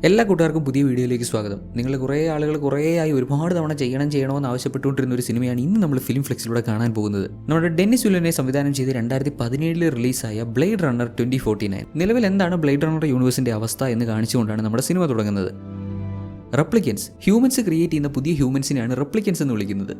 എല്ലാ കൂട്ടുകാർക്കും പുതിയ വീഡിയോയിലേക്ക് സ്വാഗതം. നിങ്ങൾ കുറേ ആളുകൾ കുറേയായി ഒരുപാട് തവണ ചെയ്യണമെന്ന് ആവശ്യപ്പെട്ടുകൊണ്ടിരുന്ന ഒരു സിനിമയാണ് ഇന്ന് നമ്മൾ ഫിലിം ഫ്ലെക്സിലൂടെ കാണാൻ പോകുന്നത്. നമ്മുടെ ഡെന്നിസ് വില്ലിനെ സംവിധാനം ചെയ്ത് 2017 റിലീസായ ബ്ലേഡ് റണ്ണർ 2049. നിലവിൽ എന്താണ് ബ്ലേഡ് റണ്ണർ യൂണിവേഴ്സിന്റെ അവസ്ഥ എന്ന് കാണിച്ചുകൊണ്ടാണ് നമ്മുടെ സിനിമ തുടങ്ങുന്നത്. റെപ്ലിക്കൻസ്, ഹ്യൂമൻസ് ക്രിയേറ്റ് ചെയ്യുന്ന പുതിയ ഹ്യൂമൻസിനെയാണ് റെപ്ലിക്കൻസ് എന്ന് വിളിക്കുന്നത്.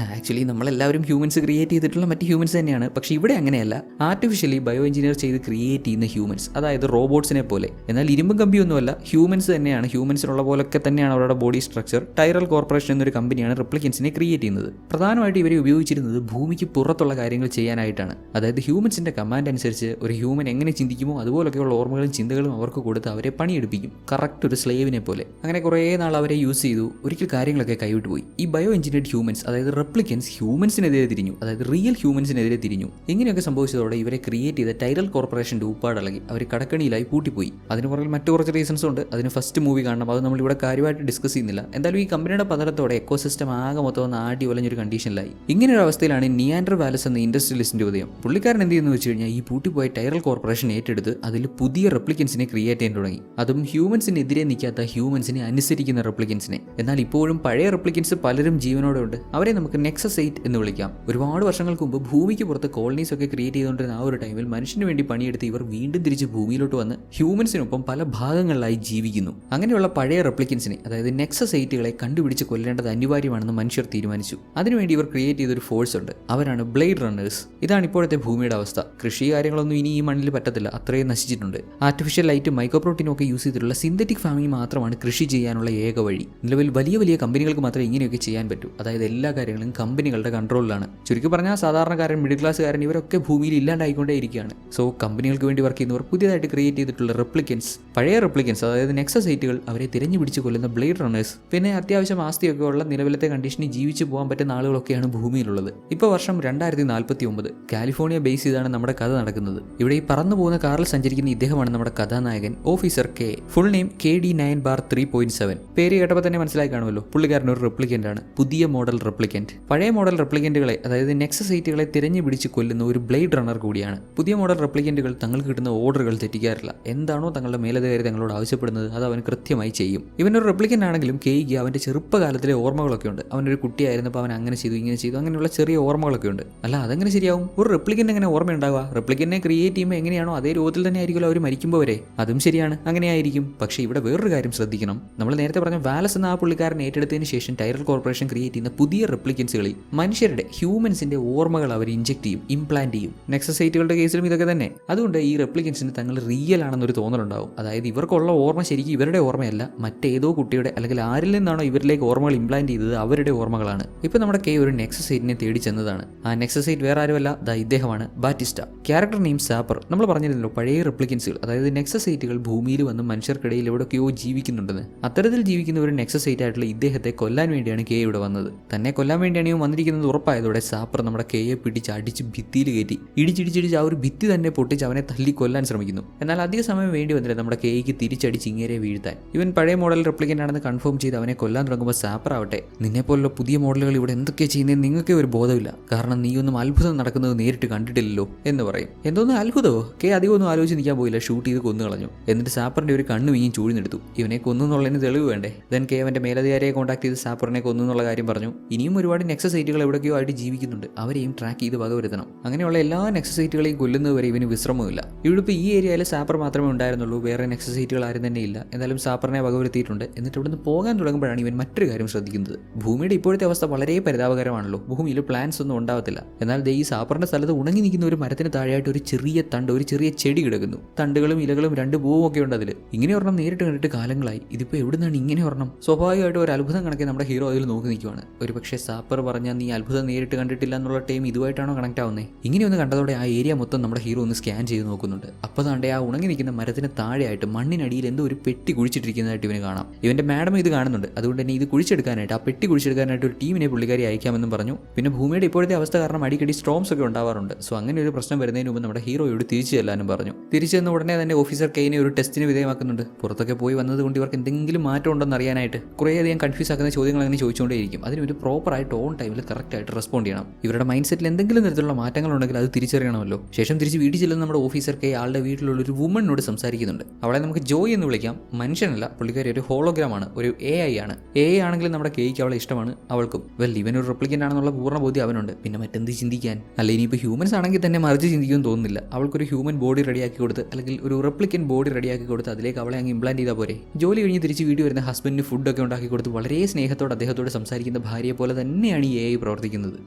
ആക്ച്വലി നമ്മളെല്ലാവരും ഹ്യൂമൻസ് ക്രിയേറ്റ് ചെയ്തിട്ടുള്ള മറ്റ് ഹ്യൂമൻസ് തന്നെയാണ്. പക്ഷേ ഇവിടെ അങ്ങനെയല്ല, ആർട്ടിഫിഷ്യലി ബയോ എഞ്ചിനീയർ ചെയ്ത് ക്രിയേറ്റ് ചെയ്യുന്ന ഹ്യൂമൻസ്, അതായത് റോബോട്ട്സിനെ പോലെ. എന്നാൽ ഇരുമ്പും കമ്പിയൊന്നുമല്ല, ഹ്യൂമൻസ് തന്നെയാണ്. ഹ്യൂമൻസിനുള്ള പോലൊക്കെ തന്നെയാണ് അവരുടെ ബോഡി സ്ട്രക്ചർ. ടൈറൽ കോർപ്പറേഷൻ എന്നൊരു കമ്പനിയാണ് റെപ്ലിക്കൻസിനെ ക്രിയേറ്റ് ചെയ്യുന്നത്. പ്രധാനമായിട്ട് ഇവരെ ഉപയോഗിച്ചിരുന്നത് ഭൂമിക്ക് പുറത്തുള്ള കാര്യങ്ങൾ ചെയ്യാനായിട്ടാണ്. അതായത് ഹ്യൂമൻസിന്റെ കമാൻഡ് അനുസരിച്ച് ഒരു ഹ്യൂമൻ എങ്ങനെ ചിന്തിക്കുമോ അതുപോലൊക്കെയുള്ള ഓർമ്മകളും ചിന്തകളും അവർക്ക് കൊടുത്ത് അവരെ പണിയെടുപ്പിക്കും, കറക്റ്റ് ഒരു സ്ലേവിനെ പോലെ. അങ്ങനെ കുറേ നാൾ അവരെ യൂസ് ചെയ്തു. ഒരിക്കൽ കാര്യങ്ങളൊക്കെ കൈവിട്ട് പോയി. ഈ ബയോ എഞ്ചിനീയർഡ് ഹ്യൂമൻസ്, അതായത് റെപ്ലിക്കൻസ്, ഹ്യൂമൻസിനെതിരെ തിരിഞ്ഞു. അതായത് റിയൽ ഹ്യൂമൻസിനെതിരെ തിരിഞ്ഞു. ഇങ്ങനെയൊക്കെ സംഭവിച്ചതോടെ ഇവരെ ക്രിയേറ്റ് ചെയ്ത ടൈറൽ കോർപ്പറേഷൻ്റെ ഊപ്പാടളകി അവർ കടക്കണിയിലായി പൂട്ടിപ്പോയി. അതിന് പുറകിൽ മറ്റു കുറച്ച് റീസൺസ് ഉണ്ട്. അതിന് ഫസ്റ്റ് മൂവി കാണണം, അത് നമ്മളിവിടെ കാര്യമായിട്ട് ഡിസ്കസ് ചെയ്യുന്നില്ല. എന്തായാലും ഈ കമ്പനിയുടെ പതനത്തോടെ എക്കോസിസ്റ്റം ആകെ മൊത്തം ഒന്ന് ആടി ഒലഞ്ഞൊരു കണ്ടീഷനിലായി. ഇങ്ങനെയൊരു അവസ്ഥയിലാണ് നിയാൻഡർ വാലസ് എന്ന ഇൻഡസ്ട്രിയലിസ്റ്റിന്റെ ഉദയം. പുള്ളിക്കാരൻ എന്ത് ചെയ്യുന്നു വെച്ച് കഴിഞ്ഞാൽ ഈ പൂട്ടിപ്പോയ ടൈറൽ കോർപ്പറേഷൻ ഏറ്റെടുത്ത് അതിൽ പുതിയ റെപ്ലിക്കൻസിനെ ക്രിയേറ്റ് ചെയ്യാൻ തുടങ്ങി. അതും ഹ്യൂമൻസിനെതിരെ നിൽക്കാത്ത, ഹ്യൂമൻസിനെ അനുസരിക്കുന്ന റെപ്ലിക്കൻസിനെ. എന്നാൽ ഇപ്പോഴും പഴയ റെപ്ലിക്കൻസ് പലരും ജീവനോടെ ഉണ്ട്. അവരെ നമുക്ക് നെക്സസ് 8 എന്ന് വിളിക്കാം. ഒരുപാട് വർഷങ്ങൾക്ക് മുമ്പ് ഭൂമിക്ക് പുറത്ത് കോളനീസ് ഒക്കെ ക്രിയേറ്റ് ചെയ്തുകൊണ്ടിരുന്ന ആ ഒരു ടൈമിൽ മനുഷ്യന് വേണ്ടി പണിയെടുത്ത് ഇവർ വീണ്ടും തിരിച്ച് ഭൂമിയിലോട്ട് വന്ന് ഹ്യൂമൻസിനൊപ്പം പല ഭാഗങ്ങളിലായി ജീവിക്കുന്നു. അങ്ങനെയുള്ള പഴയ റെപ്ലിക്കൻസിനെ, അതായത് നെക്സസ് 8കളെ കണ്ടുപിടിച്ച് കൊല്ലേണ്ടത് അനിവാര്യമാണെന്ന് മനുഷ്യർ തീരുമാനിച്ചു. അതിനുവേണ്ടി ഇവർ ക്രിയേറ്റ് ചെയ്തൊരു ഫോഴ്സ് ഉണ്ട്. അവരാണ് ബ്ലേഡ് റണ്ണേഴ്സ്. ഇതാണ് ഇപ്പോഴത്തെ ഭൂമിയുടെ അവസ്ഥ. കൃഷി കാര്യങ്ങളൊന്നും ഇനി ഈ മണ്ണിൽ പറ്റത്തില്ല, അത്രയും നശിച്ചിട്ടുണ്ട്. ആർട്ടിഫിഷ്യൽ ലൈറ്റും മൈക്രോപ്രോട്ടീനും ഒക്കെ യൂസ് ചെയ്തിട്ടുള്ള സിന്തറ്റിക് ഫാമിംഗ് മാത്രമാണ് കൃഷി ചെയ്യാനുള്ള ഏക വഴി. നിലവിൽ വലിയ വലിയ കമ്പനികൾക്ക് മാത്രമേ ഇങ്ങനെയൊക്കെ ചെയ്യാൻ പറ്റൂ. അതായത് എല്ലാ കാര്യങ്ങളും കമ്പനികളുടെ കൺട്രോളിലാണ്. ചുരുക്കി പറഞ്ഞാൽ സാധാരണക്കാരൻ, മിഡിൽ ക്ലാസ്സുകാരൻ ഇവരൊക്കെ ഭൂമിയിൽ ഇല്ലാണ്ടായിക്കൊണ്ടേ ഇരിക്കുകയാണ്. സോ കമ്പനികൾക്ക് വേണ്ടി വർക്ക് ചെയ്യുന്നവർ പുതിയതായിട്ട് ക്രിയേറ്റ് ചെയ്തിട്ടുള്ള റെപ്ലിക്കൻസ്, പഴയ റെപ്ലിക്കൻസ്, അതായത് നെക്സസ് 8കൾ, അവരെ തിരഞ്ഞു പിടിച്ച് കൊല്ലുന്ന ബ്ലേഡ് റണ്ണേഴ്സ്. പിന്നെ അത്യാവശ്യം ആസ്തിയൊക്കെ ഉള്ള നിലവിലത്തെ കണ്ടീഷനിൽ ജീവിച്ചു പോകാൻ പറ്റുന്ന ആളുകളൊക്കെയാണ് ഭൂമിയിലുള്ളത്. ഇപ്പോൾ വർഷം 2049. കാലിഫോർണിയ ബേസ് ചെയ്താണ് നമ്മുടെ കഥ നടക്കുന്നത്. ഇവിടെ ഈ പറന്നു പോകുന്ന കാറിൽ സഞ്ചരിക്കുന്ന ഇദ്ദേഹമാണ് നമ്മുടെ കഥാനായകൻ, officer K. Full name KD9-3.7. പേര് കേട്ടപ്പോൾ തന്നെ മനസ്സിലായി കാണുമല്ലോ, പുള്ളിക്കാരൻ ഒരു റെപ്ലിക്കൻ്റ് ആണ്. പുതിയ മോഡൽ റെപ്ലിക്കൻ്റ്. പഴയ മോഡൽ റെപ്ലിക്കൻ്റുകളെ, അതായത് നെക്സസ് 8കളെ തിരഞ്ഞു പിടിച്ച് കൊല്ലുന്ന ഒരു ബ്ലേഡ് റണ്ണർ കൂടിയാണ്. പുതിയ മോഡൽ റെപ്ലിക്കൻ്റുകൾ തങ്ങൾക്ക് കിട്ടുന്ന ഓർഡറുകൾ തെറ്റിക്കാറില്ല. എന്താണോ തങ്ങളുടെ മേലധികാരി തങ്ങളോട് ആവശ്യപ്പെടുന്നത് അത് അവൻ കൃത്യമായി ചെയ്യും. ഇവനൊരു റെപ്ലിക്കൻ്റ് ആണെങ്കിലും കെയ്ക്ക് അവൻ്റെ ചെറുപ്പകാലത്തിലെ ഓർമ്മകളൊക്കെ ഉണ്ട്. അവനൊരു കുട്ടിയായിരുന്നപ്പോൾ അവൻ അങ്ങനെ ചെയ്തു, ഇങ്ങനെ ചെയ്തു, അങ്ങനെയുള്ള ചെറിയ ഓർമ്മകളൊക്കെ ഉണ്ട്. അല്ല, അതെങ്ങനെ ശരിയാവും? ഒരു റെപ്ലിക്കൻ്റ് എങ്ങനെ ഓർമ്മ ഉണ്ടാവുക? റെപ്ലിക്കൻ്റിനെ ക്രിയേറ്റ് ചെയ്യുമ്പോൾ എങ്ങനെയാണോ അതേ രൂപത്തിൽ തന്നെ ആയിരിക്കുമല്ലോ അവർ മരിക്കുമ്പോൾ വരെ. അതും ശരിയാണ്, അങ്ങനെയായിരിക്കും. പക്ഷേ ഇവിടെ വേറൊരു കാര്യം ശ്രദ്ധിക്കണം. നമ്മൾ നേരത്തെ പറഞ്ഞ വാലസ് എന്ന ആ പുള്ളിക്കാരൻ ഏറ്റെടുത്തതിന് ശേഷം ടൈറൽ കോർപ്പറേഷൻ ക്രിയേറ്റ് ചെയ്യുന്ന പുതിയ റെപ്ലിക്കൻസുകളിൽ മനുഷ്യരുടെ, ഹ്യൂമൻസിന്റെ ഓർമ്മകൾ അവർ ഇൻജെക്ട് ചെയ്യും, ഇംപ്ലാന്റ് ചെയ്യും. നെക്സസ് 8കളുടെ കേസിലും ഇതൊക്കെ തന്നെ. അതുകൊണ്ട് ഈ റെപ്ലിക്കൻസിന് തങ്ങൾ റിയൽ ആണെന്നൊരു തോന്നലുണ്ടാവും. അതായത് ഇവർക്കുള്ള ഓർമ്മ ശരിക്കും ഇവരുടെ ഓർമ്മയല്ല, മറ്റേതോ കുട്ടിയുടെ അല്ലെങ്കിൽ ആരിൽ നിന്നാണോ ഇവരിലേക്ക് ഓർമ്മകൾ ഇംപ്ലാന്റ് ചെയ്തത് അവരുടെ ഓർമ്മകളാണ്. ഇപ്പൊ നമ്മുടെ കെ ഒരു നെക്സസ് 8നെ തേടി ചെന്നതാണ്. ആ നെക്സസ് 8 വേറെ ആരുമല്ല, ഇദ്ദേഹമാണ്, ബാറ്റിസ്റ്റ. Character name സാപ്പർ. നമ്മൾ പറഞ്ഞിരുന്നല്ലോ പഴയ റെപ്ലിക്കൻസുകൾ, അതായത് നെക്സസ് 8കൾ ഭൂമിയിൽ വന്ന് മനുഷ്യർക്കിടയിൽ എവിടെയൊക്കെയോ ജീവിക്കുന്നുണ്ടെന്ന്. അത്തരത്തിൽ ജീവിക്കുന്ന ഒരു നെക്സസ് 8 ആയിട്ടുള്ള ഇദ്ദേഹത്തെ കൊല്ലാൻ വേണ്ടിയാണ് കെ ഇവിടെ വന്നത്. തന്നെ കൊല്ലാൻ വേണ്ടിയാണ് ഇവൻ വന്നിരിക്കുന്നത് ഉറപ്പായതോടെ സാപ്പർ നമ്മുടെ കെയെ പിടിച്ച് അടിച്ച് ഭിത്തിയിൽ കയറ്റി ഇടിച്ചിടിച്ചിടിച്ച് ആ ഒരു ഭിത്തി തന്നെ പൊട്ടിച്ച് അവനെ തല്ലി കൊല്ലാൻ ശ്രമിക്കുന്നു. എന്നാൽ അധിക സമയം വേണ്ടി വന്നില്ല നമ്മുടെ കെയ്ക്ക് തിരിച്ചടിച്ച് ഇങ്ങേരെ വീഴ്ത്താൻ. ഇവൻ പഴയ മോഡൽ റെപ്ലിക്കൻ്റ് ആണെന്ന് കൺഫേം ചെയ്ത് അവനെ കൊല്ലാൻ തുടങ്ങുമ്പോൾ സാപ്പർ ആവട്ടെ, നിന്നെപ്പോലുള്ള പുതിയ മോഡലുകൾ ഇവിടെ എന്തൊക്കെ ചെയ്യുന്നതെന്ന് നിങ്ങൾക്കേ ഒരു ബോധമില്ല, കാരണം നീ ഒന്നും അത്ഭുതം നടക്കുന്നത് നേരിട്ട് കണ്ടിട്ടില്ലല്ലോ എന്ന് പറയും. എന്തോന്നും അത്ഭുതമോ? കെ അധികമൊന്നും ആലോചിച്ച് നിൽക്കാൻ പോയില്ല, ഷൂട്ട് ചെയ്ത് കൊന്നു കളഞ്ഞു. എന്നിട്ട് സാപ്പറിന്റെ ഒരു കണ്ണ് വീങ്ങി ചൂഴ്ന്നെടുത്തു. ഇവനെ കൊന്നുന്നുള്ളതിന് തെളിവ് വേണ്ടേ? ദെൻ കെ അവന്റെ മേലധികാരിയെ കോൺടാക്ട് ചെയ്ത് സാപ്പറിനെ കൊന്നുള്ള കാര്യം പറഞ്ഞു. ഇനിയും ഒരുപാട് നെക്സസ് 8കൾ എവിടെയൊക്കെയോ ആയിട്ട് ജീവിക്കുന്നുണ്ട്, അവരെയും ട്രാക്ക് ചെയ്ത് വകവരുത്തണം. അങ്ങനെയുള്ള എല്ലാ നെക്സസ് 8കളെയും കൊല്ലുന്നതുവരെ ഇവന് വിശ്രമമില്ല. ഇവിടെ ഇപ്പോൾ ഈ ഏരിയയിൽ സാപ്പർ മാത്രമേ ഉണ്ടായിരുന്നുള്ളൂ, വേറെ നെക്സസ് 8കൾ ആരും തന്നെ ഇല്ല. എന്നാലും സാപ്പറിനെ വകവരുത്തിയിട്ടുണ്ട്. എന്നിട്ട് ഇവിടുന്ന് പോകാൻ തുടങ്ങുമ്പോഴാണ് ഇവൻ മറ്റൊരു കാര്യം ശ്രദ്ധിക്കുന്നത്. ഭൂമിയുടെ ഇപ്പോഴത്തെ അവസ്ഥ വളരെ പരിതാപകരമാണല്ലോ. ഭൂമിയിൽ പ്ലാന്റ്സ് ഒന്നും ഉണ്ടാവത്തില്ല. എന്നാൽ ഈ സാപ്പറിന്റെ സ്ഥലത്ത് ഉണങ്ങി നിൽക്കുന്ന ഒരു മരത്തിന് താഴെയായിട്ട് ഒരു ചെറിയ തണ്ട്, ഒരു ചെറിയ ചെടി കിടക്കുന്നു. തണ്ടുകളും ഇലകളും 2 പൂവും ഒക്കെ ഉണ്ട് അതിൽ. ഇങ്ങനെ ഒരെണ്ണം നേരിട്ട് കണ്ടിട്ട് കാലങ്ങളായി. ഇതിപ്പോൾ എവിടുന്നാണ് ഇങ്ങനെ ഒരെണ്ണം? സ്വാഭാവികമായിട്ട് ഒരു അത്ഭുതം കണക്കെ നമ്മുടെ ഹീറോ അതിൽ നോക്കി നിൽക്കുവാണ്. ഒരു പക്ഷേ സാപ്പർ പറഞ്ഞാൽ നീ അത്ഭുതം നേരിട്ട് കണ്ടിട്ടില്ല എന്നുള്ള ടൈം ഇതുമായിട്ടാണോ കണക്ട് ആവുന്നത്? ഇങ്ങനെ ഒന്ന് കണ്ടതോടെ ആ ഏരിയ മൊത്തം നമ്മുടെ ഹീറോ ഒന്ന് സ്കാൻ ചെയ്ത് നോക്കുന്നുണ്ട്. അപ്പോൾ താണ്ടെ ആ ഉണങ്ങി നിൽക്കുന്ന മരത്തിന് താഴെയായിട്ട് മണ്ണിനടിയിൽ എന്തോ ഒരു പെട്ടി കുഴിച്ചിട്ടിരിക്കുന്നതായിട്ട് ഇവന് കാണാം. ഇവന്റെ മാഡം ഇത് കാണുന്നുണ്ട്. അതുകൊണ്ട് തന്നെ ഇത് കുഴിച്ചെടുക്കാനായിട്ട്, ആ പെട്ടി കുഴിച്ചെടുക്കാനായിട്ട് ഒരു ടീമിനെ പുള്ളിക്കാരി അയക്കാമെന്നും പറഞ്ഞു. പിന്നെ ഭൂമിയുടെ ഇപ്പോഴത്തെ അവസ്ഥ കാരണം അടിക്കടി സ്ട്രോംസ് ഒക്കെ ഉണ്ടാവാറുണ്ട്. സോ അങ്ങനെ ഒരു പ്രശ്നം വരുന്നതിന് മുമ്പ് നമ്മുടെ ഹീറോയോട് തിരിച്ചു ചെല്ലാനും പറഞ്ഞു. തിരിച്ചു ചെന്ന ഉടനെ തന്നെ ഓഫീസർ കെയിനെ ഒരു ടെസ്റ്റിന് വിധേയമാക്കുന്നുണ്ട്. പുറത്തൊക്കെ പോയി വന്നതുകൊണ്ട് ഇവർക്ക് എന്തെങ്കിലും മാറ്റം ഉണ്ടെന്ന് എന്താണെന്ന് അറിയാനായിട്ട് കുറേയധികം കൺഫ്യൂസ് ആക്കുന്ന ചോദ്യങ്ങൾ അങ്ങനെ ചോദിച്ചുകൊണ്ടേയിരിക്കും. അതിന് ഒരു പ്രോപ്പറായിട്ട് ഓൺ ടൈമിൽ കറക്റ്റായിട്ട് റെസ്പോണ്ട് ചെയ്യണം. ഇവരുടെ മൈൻഡ് സെറ്റിൽ എന്തെങ്കിലും തരത്തിലുള്ള മാറ്റങ്ങളുണ്ടെങ്കിൽ അത് തിരിച്ചറിയണമല്ലോ. ശേഷം തിരിച്ച് വീട്ടിൽ ചെല്ലുന്ന നമ്മുടെ ഓഫീസർക്ക് ആളുടെ വീട്ടിലുള്ള ഒരു വുമണിനോട് സംസാരിക്കുന്നുണ്ട്. അവളെ നമുക്ക് ജോയ് എന്ന് വിളിക്കാം. മനുഷ്യനല്ല, പുള്ളിക്കാരി ഒരു ഹോളോഗ്രാമാണ്, ഒരു AI ആണ്. AI ആണെങ്കിലും നമ്മുടെ കേക്ക് അവളെ ഇഷ്ടമാണ്, അവൾക്കും. ഇവനൊരു റെപ്ലിക്കൻ്റ് ആണെന്നുള്ള പൂർണ്ണ ബോധ്യം അവനുണ്ട്. പിന്നെ മറ്റെന്ത് ചിന്തിക്കാൻ? അല്ല, ഇനിയിപ്പോൾ ഹ്യൂമൻസ് ആണെങ്കിൽ തന്നെ മറിച്ച് ചിന്തിക്കുമെന്ന് തോന്നുന്നില്ല. അവൾക്കൊരു ഹ്യൂമൻ ബോഡി റെഡിയാക്കി കൊടുത്ത്, അല്ലെങ്കിൽ ഒരു റെപ്ലിക്കൻ ബോഡി റെഡിയാക്കി കൊടുത്ത് അതിലേക്ക് അവളെ അങ്ങ് ഇംപ്ലാന്റ് ചെയ്താൽ പോരെ. ജോലി കഴിഞ്ഞ് തിരിച്ച് വീട്ടിൽ വരുന്ന ഹസ്ബൻഡിന് ഫുഡൊക്കെ ഉണ്ടാക്കി കൊടുത്ത് വളരെ സ്നേഹത്തോടെ അദ്ദേഹത്തോട് സംസാരിക്കുന്ന ഭാര്യയെ പോലെ തന്നെയാണ് ഈ AI പ്രവർത്തിക്കുന്നത്.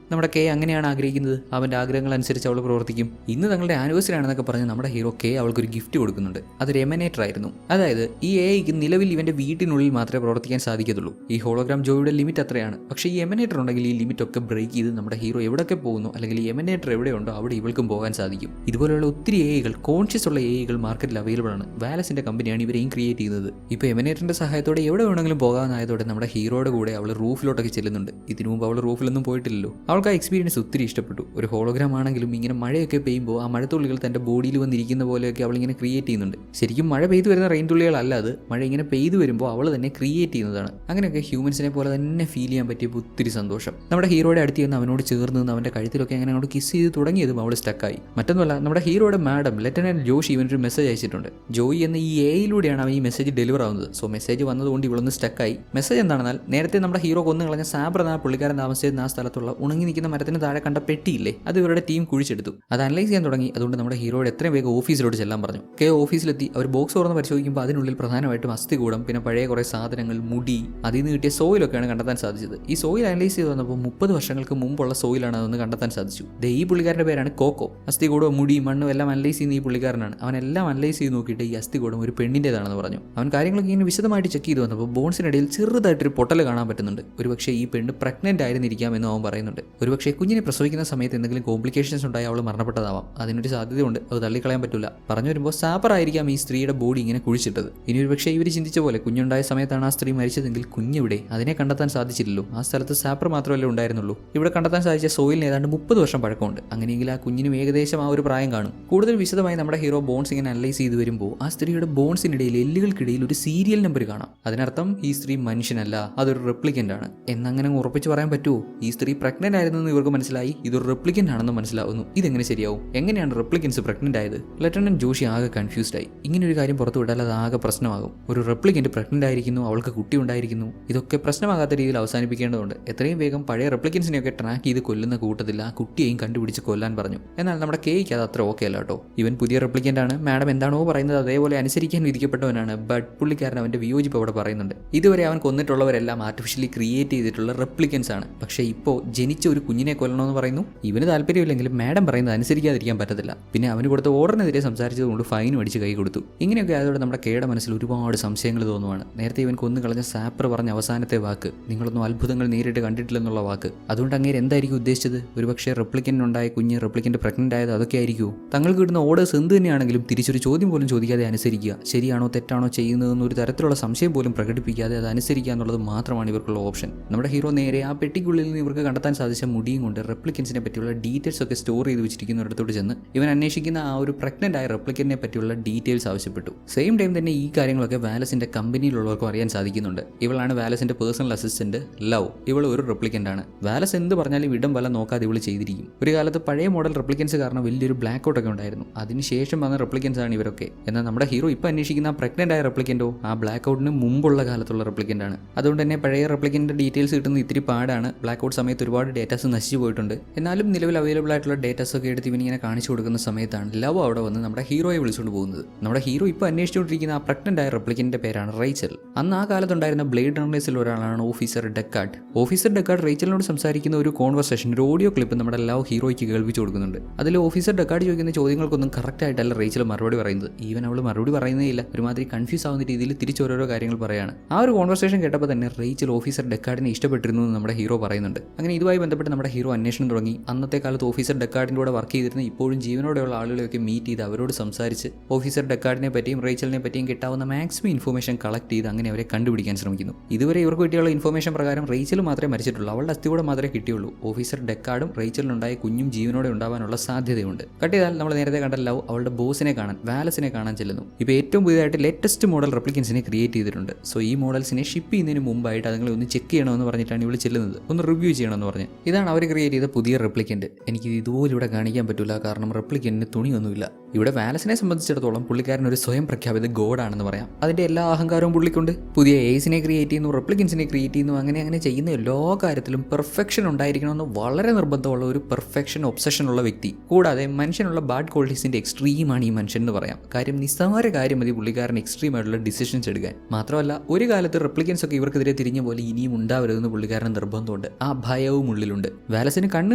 നമ്മുടെ കെ അങ്ങനെയാണ് ആഗ്രഹിക്കുന്നത്. അവൻ്റെ ആഗ്രഹങ്ങൾ അനുസരിച്ച് അവൾ പ്രവർത്തിക്കും. ഇന്ന് തങ്ങളുടെ ആനിവേഴ്സറി ആണെന്നൊക്കെ പറഞ്ഞ് നമ്മുടെ ഹീറോ കെ അവൾക്കൊരു ഗിഫ്റ്റ് കൊടുക്കുന്നുണ്ട്. അതൊരു എമനേറ്റർ ആയിരുന്നു. അതായത് ഈ AIക്ക് നിലവിൽ ഇവൻ്റെ വീട്ടിനുള്ളിൽ മാത്രമേ പ്രവർത്തിക്കാൻ സാധിക്കത്തുള്ളൂ. ഈ ഹോളോഗ്രാം ജോയുടെ ലിമിറ്റ് അത്രയാണ്. പക്ഷേ ഈ എമനേറ്റർ ഉണ്ടെങ്കിൽ ഈ ലിമിറ്റ് ഒക്കെ ബ്രേക്ക് ചെയ്ത് നമ്മുടെ ഹീറോ എവിടെയൊക്കെ പോകുന്നു, അല്ലെങ്കിൽ ഈ എമനേറ്റർ എവിടെയുണ്ടോ അവിടെ ഇവൾക്കും പോകാൻ സാധിക്കും. ഇതുപോലെയുള്ള ഒത്തിരി AIകൾ, കോൺഷ്യസ് ഉള്ള AIകൾ മാർക്കറ്റിൽ അവൈലബിൾ ആണ്. വാലസിന്റെ കമ്പനിയാണ് ഇവരെയും ക്രിയേറ്റ് ചെയ്യുന്നത്. ഇപ്പോൾ എമനേറ്ററിന്റെ സഹായത്തോടെ എവിടെ വേണമെങ്കിലും പോകാനായതോടെ നമ്മുടെ ഹീറോയുടെ കൂടെ അവൾ റൂഫിലോട്ടൊക്കെ ചെല്ലുന്നുണ്ട്. ഇതിനു മുമ്പ് അവൾ റൂഫിലൊന്നും പോയിട്ടില്ലല്ലോ. അവൾക്ക് ആ എക്സ്പീരിയൻസ് ഒത്തിരി ഇഷ്ടപ്പെട്ടു. ഒരു ഹോളോഗ്രാം ആണെങ്കിലും ഇങ്ങനെ മഴയൊക്കെ പെയ്യുമ്പോൾ ആ മഴത്തുള്ളികൾ തന്റെ ബോഡിയിൽ വന്നിരിക്കുന്ന പോലെയൊക്കെ അവൾ ഇങ്ങനെ ക്രിയേറ്റ് ചെയ്യുന്നുണ്ട്. ശരിക്കും മഴ പെയ്തു വരുന്ന റെയിൻ തുള്ളികളല്ല അത്, മഴ ഇങ്ങനെ പെയ്തു വരുമ്പോൾ അവൾ തന്നെ ക്രിയേറ്റ് ചെയ്യുന്നതാണ്. അങ്ങനെയൊക്കെ ഹ്യൂമൻസിനെ പോലെ തന്നെ ഫീൽ ചെയ്യാൻ പറ്റിയപ്പോൾ ഒത്തിരി സന്തോഷം. നമ്മുടെ ഹീറോയുടെ അടുത്ത് നിന്ന് അവനോട് ചേർന്ന് നിന്ന് അവന്റെ കഴുത്തിലൊക്കെ അങ്ങനെ അങ്ങോട്ട് കിസ് ചെയ്ത് തുടങ്ങിയതും അവൾ സ്റ്റക്കായി. മറ്റൊന്നുമല്ല, നമ്മുടെ ഹീറോയുടെ മാഡം ലെഫ്റ്റനന്റ് ജോഷി ഇവനൊരു മെസ്സേജ് അയച്ചിട്ടുണ്ട്. ജോയി എന്ന ഈ AIയിലൂടെയാണ് അവൻ ഈ മെസ്സേജ് ഡെലിവർ ആവുന്നത്. സോ മെസ്സേജ് വന്നതുകൊണ്ട് ഇവളൊന്ന് സ്റ്റക്കായി. മെസ്സേജ് എന്താണെന്നാൽ, നേരത്തെ നമ്മുടെ ഹീറോ കൊന്നു കളഞ്ഞ സാബ്ര എന്ന പുള്ളിക്കാരൻ താമസിച്ചിരുന്ന ആ സ്ഥലത്തുള്ള ഉണങ്ങി നിൽക്കുന്ന മരത്തിന് താഴെ കണ്ട പെട്ടിയില്ലേ, അത് ഇവരുടെ ടീം കുഴിച്ചെടുത്തു. അത് അനലൈസ് ചെയ്യാൻ തുടങ്ങി. അതുകൊണ്ട് നമ്മുടെ ഹീറോയുടെ എത്രയും വേഗം ഓഫീസിലോട്ട് ചെല്ലാൻ പറഞ്ഞു. ഓഫീസിലെത്തി അവർ ബോക്സ് തുറന്ന് പരിശോധിക്കുമ്പോൾ അതിനുള്ളിൽ പ്രധാനമായിട്ടും അസ്ഥികൂടം, പിന്നെ പഴയ കുറേ സാധനങ്ങൾ, മുടി, അതിൽ നിന്ന് കിട്ടിയ സോയിലൊക്കെയാണ് കണ്ടെത്താൻ സാധിച്ചത്. ഈ സോയിൽ അനലൈസ് ചെയ്ത് വന്നപ്പോൾ 30 വർഷങ്ങൾക്ക് മുമ്പുള്ള സോയിലാണ് അതൊന്ന് കണ്ടെത്താൻ സാധിച്ചു. ഈ പുള്ളിക്കാരൻ്റെ പേരാണ് കോക്കോ. അസ്ഥികൂടവും മുടി, മണ്ണും എല്ലാം അനലൈസ് ചെയ്യുന്ന ഈ പുള്ളിക്കാരനാണ്. അവനെല്ലാം അനലൈസ് ചെയ്ത് നോക്കിയിട്ട് ഈ അസ്ഥികൂടം ഒരു പെണ്ണിൻ്റെതാണെന്ന് പറഞ്ഞു. അവൻ കാര്യങ്ങളൊക്കെ ഇങ്ങനെ വിശദമായിട്ട് ചെക്ക് ചെയ്ത് വന്നപ്പോൾ ബോൺസിനിടയിൽ ചെറുതായിട്ടൊരു പൊട്ടൽ കാണാൻ പറ്റുന്നുണ്ട്. ഒരുപക്ഷെ ഈ പെണ്ണ് പ്രഗ്നന്റ് ആയിരുന്നിരിക്കാമെന്നും അവൻ പറയുന്നുണ്ട്. ഒരുപക്ഷെ കുഞ്ഞിനെ പ്രസവിക്കുന്ന സമയത്ത് എന്തെങ്കിലും കോംപ്ലിക്കേഷൻസ് ഉണ്ടായി അവൾ മരണപ്പെട്ടതാവാം. അതിനൊരു സാധ്യതയുണ്ട്, അത് തള്ളിക്കളയാൻ പറ്റില്ല. പറഞ്ഞു വരുമ്പോൾ സാപ്പർ ആയിരിക്കാം ഈ സ്ത്രീയുടെ ബോഡി ഇങ്ങനെ കുഴിച്ചിട്ടത്. ഇനി ഒരുപക്ഷെ ഇവർ ചിന്തിച്ച പോലെ കുഞ്ഞുണ്ടായ സമയത്താണ് ആ സ്ത്രീ മരിച്ചതെങ്കിൽ കുഞ്ഞിവിടെ, അതിനെ കണ്ടെത്താൻ സാധിച്ചില്ലല്ലോ. ആ സ്ഥലത്ത് സാപ്പർ മാത്രമല്ലേ ഉണ്ടായിരുന്നുള്ളൂ. ഇവിടെ കണ്ടെത്താൻ സാധിച്ച സോയിലിന് ഏതാണ്ട് 30 വർഷം പഴക്കമുണ്ട്. അങ്ങനെയെങ്കിൽ ആ കുഞ്ഞിനും ഏകദേശം ആ ഒരു പ്രായം കാണും. കൂടുതൽ വിശദമായി നമ്മുടെ ഹീറോ ബോൺസ് ഇങ്ങനെ അനലൈസ് ചെയ്ത് വരുമ്പോൾ ആ സ്ത്രീയുടെ ബോൺസിനിടയിൽ, എല്ലുകൾക്കിടയിൽ ഒരു സീരിയൽ നമ്പർ കാണാം. അതിനർത്ഥം ഈ സ്ത്രീ മനുഷ്യനല്ല, അതൊരു റെപ്ലിക്കൻ്റ് ആണ്. എന്നങ്ങനെ ഉറപ്പിച്ച് പറയാൻ പറ്റുമോ? ഈ സ്ത്രീ പ്രഗ്നന്റ് ആയിരുന്നെന്ന് ഇവർക്ക് മനസ്സിലായി, ഇതൊരു റെപ്ലിക്കൻ്റ് ആണെന്ന് മനസ്സിലാവുന്നു. ഇതെങ്ങനെ ശരിയാവും? എങ്ങനെയാണ് റെപ്ലിക്കൻസ് പ്രഗ്നന്റ് ആയത്? ലെഫ്റ്റനന്റ് ജോഷി ആകെ കൺഫ്യൂസ്ഡ് ആയി. ഇങ്ങനെ ഒരു കാര്യം പുറത്തു വിട്ടാൽ അത് ആകെ പ്രശ്നമാകും. ഒരു റെപ്ലിക്കൻ്റ് പ്രഗ്നന്റ് ആയിരിക്കുന്നു, അവൾക്ക് കുട്ടി ഉണ്ടായിരിക്കുന്നു. ഇതൊക്കെ പ്രശ്നമാകാത്ത രീതിയിൽ അവസാനിപ്പിക്കേണ്ടതുണ്ട്. എത്രയും വേഗം പഴയ റെപ്ലിക്കൻസിനെയൊക്കെ ട്രാക്ക് ചെയ്ത് കൊല്ലുന്ന കൂട്ടത്തിൽ ആ കുട്ടിയെയും കണ്ടുപിടിച്ച് കൊല്ലാൻ പറഞ്ഞു. എന്നാൽ നമ്മുടെ കേക്ക് അത് അത്ര ഓക്കെ അല്ല കേട്ടോ. ഇവൻ പുതിയ റെപ്ലിക്കൻ്റ് ആണ്, മാഡം എന്താണോ പറയുന്നത് അതേപോലെ അനുസരിക്കാൻ വിധിക്കപ്പെട്ടവനാണ്. ബട്ട് പുള്ളിക്കാരൻ അവൻ്റെ വിയോജിപ്പ് അവിടെ പറയുന്നുണ്ട്. ഇതുവരെ അവൻ കൊന്നിട്ടുള്ളവരെല്ലാം ആർട്ടിഫിഷ്യലി ക്രിയേറ്റ് ചെയ്തിട്ടുള്ള റെപ്ലിക്കൻസ് ആണ്. പക്ഷേ ഇപ്പോൾ ജനിച്ച ഒരു കുഞ്ഞിനെ കൊല്ലണമെന്ന് പറയുന്നു. ഇവന് താല്പര്യമില്ലെങ്കിലും മാഡം പറയുന്നത് അനുസരിക്കാതിരിക്കാൻ പറ്റത്തില്ല. പിന്നെ അവന് കൊടുത്ത ഓർഡറിനെതിരെ സംസാരിച്ചതുകൊണ്ട് ഫൈൻ അടിച്ച് കൈ കൊടുത്തു. ഇങ്ങനെയൊക്കെ ആയതോടെ നമ്മുടെ കേയുടെ മനസ്സിൽ ഒരുപാട് സംശയങ്ങൾ തോന്നുവാണ്. നേരത്തെ ഇവൻ കൊന്നു കളഞ്ഞ സാപ്പർ പറഞ്ഞ അവസാനത്തെ വാക്ക്, നിങ്ങളൊന്നും അത്ഭുതങ്ങൾ നേരിട്ട് കണ്ടിട്ടില്ലെന്നുള്ള വാക്ക്, അതുകൊണ്ട് അങ്ങേര് എന്തായിരിക്കും ഉദ്ദേശിച്ചത്? ഒരുപക്ഷെ റെപ്ലിക്കൻ്റുണ്ടായ കുഞ്ഞ് റെപ്ലിക്കൻ്റ് പ്രഗ്നന്റ് ആയത് അതൊക്കെ ആയിരിക്കുമോ? തങ്ങൾക്ക് കിട്ടുന്ന ഓർഡേഴ്സ് എന്ത് തന്നെയാണെങ്കിലും തിരിച്ചൊരു ചോദ്യം പോലും ചോദിക്കാതെ അനുസരിക്കുക. ശരിയാണോ തെറ്റാണോ ചെയ്യുന്നതെന്ന് ഒരു തരത്തിലുള്ള സംശയം പോലും പ്രകടിപ്പിക്കാതെ അത് അനുസരിക്കുക എന്നുള്ളത് മാത്രമാണ് ഇവർക്കുള്ള ഓപ്ഷൻ. നമ്മുടെ ഹീറോ നേരെ ആ പെട്ടിക്കുള്ളിൽ നിന്ന് ഇവർക്ക് കണ്ടെത്താൻ സാധിച്ച മുടിയും കൊണ്ട് റെപ്ലിക്കൻസിനെ പറ്റിയുള്ള ഡീറ്റെയിൽസ് ഒക്കെ സ്റ്റോർ ചെയ്ത് വെച്ചിരിക്കുന്നിടത്തോട്ട് ചെന്ന് ഇവൻ അന്വേഷിക്കുന്ന ആ ഒരു പ്രഗ്നന്റ് ആയ റെപ്ലിക്കന്റിനെ പറ്റിയുള്ള ഡീറ്റെയിൽസ് ആവശ്യപ്പെട്ടു. സെയിം ടൈം തന്നെ ഈ കാര്യങ്ങളൊക്കെ വാലസിന്റെ കമ്പനിയിലുള്ളവർക്കും അറിയാൻ സാധിക്കുന്നുണ്ട്. ഇവളാണ് വാലസിന്റെ പേഴ്സണൽ അസിസ്റ്റന്റ് ലവ്. ഇവൾ ഒരു റെപ്ലിക്കന്റ് ആണ്. വാലസ് എന്ത് പറഞ്ഞാലും ഇടം വല്ല നോക്കാതെ ഇവൾ ചെയ്തിരിക്കും. ഒരു കാലത്ത് പഴയ മോഡൽ റെപ്ലിക്കൻസ് കാരണം വലിയൊരു ബ്ലാക്ക് ഔട്ട് ഒക്കെ ഉണ്ടായിരുന്നു. അതിനുശേഷം വന്ന റെപ്ലിക്കൻസ് ആണ് ഇവരൊക്കെ. എന്നാൽ നമ്മുടെ ഹീറോ ഇപ്പോൾ അന്വേഷിക്കുന്ന പ്രഗ്നന്റ് ആയ റെപ്ലിക്കന്റോ ആ ബ്ലാക്ക് ഔട്ടിന് മുമ്പുള്ള കാലത്തുള്ള റെപ്ലിക്കന്റ് ആണ്. അതുകൊണ്ട് തന്നെ പഴയ റെപ്ലിക്കന്റിന്റെ ഡീറ്റെയിൽസ് കിട്ടുന്നത് ഇത്തിരി പാടാണ്. ബ്ലാക്ക് ഔട്ട് സമയത്ത് ഒരുപാട് ഡേറ്റാസ് നശിച്ചു പോയിട്ടുണ്ട്. എന്നാലും നിലവിൽ അവൈലബിൾ ആയിട്ടുള്ള ഡേറ്റാസ് ഒക്കെ എടുത്ത് ഇവനിങ്ങനെ കാണിച്ചു കൊടുക്കുന്ന സമയത്താണ് ലവ് അവിടെ വന്ന് നമ്മുടെ ഹീറോയെ വിളിച്ചുകൊണ്ട് പോകുന്നത്. നമ്മുടെ ഹീറോ ഇപ്പോൾ അന്വേഷിച്ചുകൊണ്ടിരിക്കുന്ന ആ പ്രഗ്നന്റ് ആയ റെപ്ലിക്കന്റിന്റെ പേരാണ് റേച്ചൽ. അന്ന് ആ കാലത്തുണ്ടായിരുന്ന ബ്ലേഡ് റണ്ണേഴ്സിൽ ഒരാളാണ് ഓഫീസർ ഡെക്കാർഡ്. ഓഫീസർ ഡെക്കാർഡ് റേച്ചലിനോട് സംസാരിക്കുന്ന ഒരു കോൺവെർസേഷൻ, ഒരു ഓഡിയോ ക്ലിപ്പ് നമ്മുടെ ലവ് ഹീറോയ്ക്ക് കേൾപ്പിച്ചു കൊടുക്കുന്നുണ്ട്. അതിൽ ഓഫീസർ ഡെക്കാർഡ് ചോദിക്കുന്ന ചോദ്യങ്ങൾക്കൊന്നും കറക്റ്റ് ആയിട്ടല്ല റേച്ചൽ മറുപടി പറയുന്നത്. ഈവൻ അവൾ മറുപടി പറയുന്നേ ഇല്ല. ഒരുമാതിരി കൺഫ്യൂസ് ആവുന്ന രീതിയിൽ തിരിച്ചോരോരോ കാര്യങ്ങൾ പറയാണ്. ആ ഒരു കോൺവെർസേഷൻ കേട്ടപ്പോൾ തന്നെ റേച്ചൽ ഓഫീസർ ഡെക്കാർഡിനെ ഇഷ്ടപ്പെട്ടിരുന്നു എന്ന് നമ്മുടെ ഹീറോ പറയുന്നുണ്ട്. അങ്ങനെ ഇതുമായി ബന്ധപ്പെട്ട് നമ്മുടെ ഹീറോ അന്വേഷണം തുടങ്ങി. അന്നത്തെ കാലത്ത് ഓഫീസർ ഡെക്കാർഡിൻ്റെ കൂടെ വർക്ക് ചെയ്തിരുന്ന ഇപ്പോഴും ജീവനോടെയുള്ള ആളുകളെയൊക്കെ മീറ്റ് ചെയ്ത് അവരോട് സംസാരിച്ച് ഓഫീസർ ഡെക്കാർഡിനെ പറ്റിയും റേച്ചലിനെ പറ്റിയും കിട്ടാവുന്ന മാക്സിമം ഇൻഫോർമേഷൻ കളക്ട് ചെയ്ത് അങ്ങനെ അവരെ കണ്ടുപിടിക്കാൻ ശ്രമിക്കുന്നു. ഇതുവരെ ഇവർക്ക് കിട്ടിയുള്ള ഇൻഫോർമേഷൻ പ്രകാരം റേച്ചൽ മാത്രമേ മരിച്ചിട്ടുള്ളൂ. അവളുടെ അസ്ഥികൂടെ മാത്രമേ കിട്ടിയുള്ളൂ. ഓഫീസർ ഡെക്കാർഡും റേച്ചലിനുണ്ടായ കുഞ്ഞും ജീവനോടെ ഉണ്ടാവാനുള്ള സാധ്യതയുണ്ട്. കട്ട് ചെയ്താൽ നമ്മൾ നേരത്തെ കണ്ട ലവ് അവളുടെ ബോസിനെ കാണാൻ, വാലസിനെ കാണാൻ ചെല്ലുന്നു. ഇപ്പോൾ ഏറ്റവും പുതിയതായിട്ട് ലേറ്റസ്റ്റ് മോഡൽ റെപ്ലിക്കൻസിനെ ക്രിയേറ്റ് ചെയ്തിട്ടുണ്ട്. സോ ഈ മോഡൽസിനെ ഷിപ്പ് ചെയ്യുന്നതിന് മുമ്പായിട്ട് അതുങ്ങളെ ഒന്ന് ചെക്ക് ചെയ്യണമെന്ന് പറഞ്ഞിട്ടാണ് ഇവിടെ ചെല്ലുന്നത്, ഒന്ന് റിവ്യൂ ചെയ്യണമെന്ന് പറഞ്ഞ്. ഇതാണ് അവർ ക്രിയേറ്റ് ചെയ്ത പുതിയ റെപ്ലിക്കൻറ്റ്. എനിക്ക് ഇതുപോലെ ഇവിടെ കാണിക്കാൻ പറ്റില്ല, കാരണം റെപ്ലിക്കൻറ്റിന് തുണിയൊന്നുമില്ല. ഇവിടെ വാലസിനെ സംബന്ധിച്ചിടത്തോളം പുള്ളിക്കാരൻ ഒരു സ്വയം പ്രഖ്യാപിത ഗോഡാണെന്ന് പറയാം. അതിൻ്റെ എല്ലാ അഹങ്കാരവും പുള്ളിക്കൊണ്ട്. പുതിയ ഏസിനെ ക്രിയേറ്റ് ചെയ്യുന്നു, റെപ്ലിക്കൻസിനെ ക്രിയേറ്റ് ചെയ്യുന്നു, അങ്ങനെ ചെയ്യുന്ന എല്ലാ കാര്യത്തിലും പെർഫെക്ഷൻ ഉണ്ടായിരിക്കണമെന്ന് വളരെ നിർബന്ധമുള്ള ഒരു പെർഫെക്ഷൻ ഒബ്സഷൻ ഉള്ള വ്യക്തി. കൂടാതെ മനുഷ്യനുള്ള ബാഡ് ക്വാളിറ്റീസിൻ്റെ എക്സ്ട്രീമാണ് ഈ മനുഷ്യൻ എന്ന് പറയാം. കാര്യം നിസ്സാര കാര്യം മതി പുള്ളിക്കാരൻ എക്സ്ട്രീം ആയിട്ടുള്ള ഡിസിഷൻസ് എടുക്കാൻ. മാത്രമല്ല ഒരു കാലത്ത് റെപ്ലിക്കൻസ് ഒക്കെ ഇവർക്കെതിരെ തിരിഞ്ഞ പോലെ ഇനിയും ഉണ്ടാവരുതെന്ന് പുള്ളിക്കാരൻ നിർബന്ധമുണ്ട്. ആ ഭയവും ഉള്ളിലുണ്ട്. വാലസിന് കണ്ണ്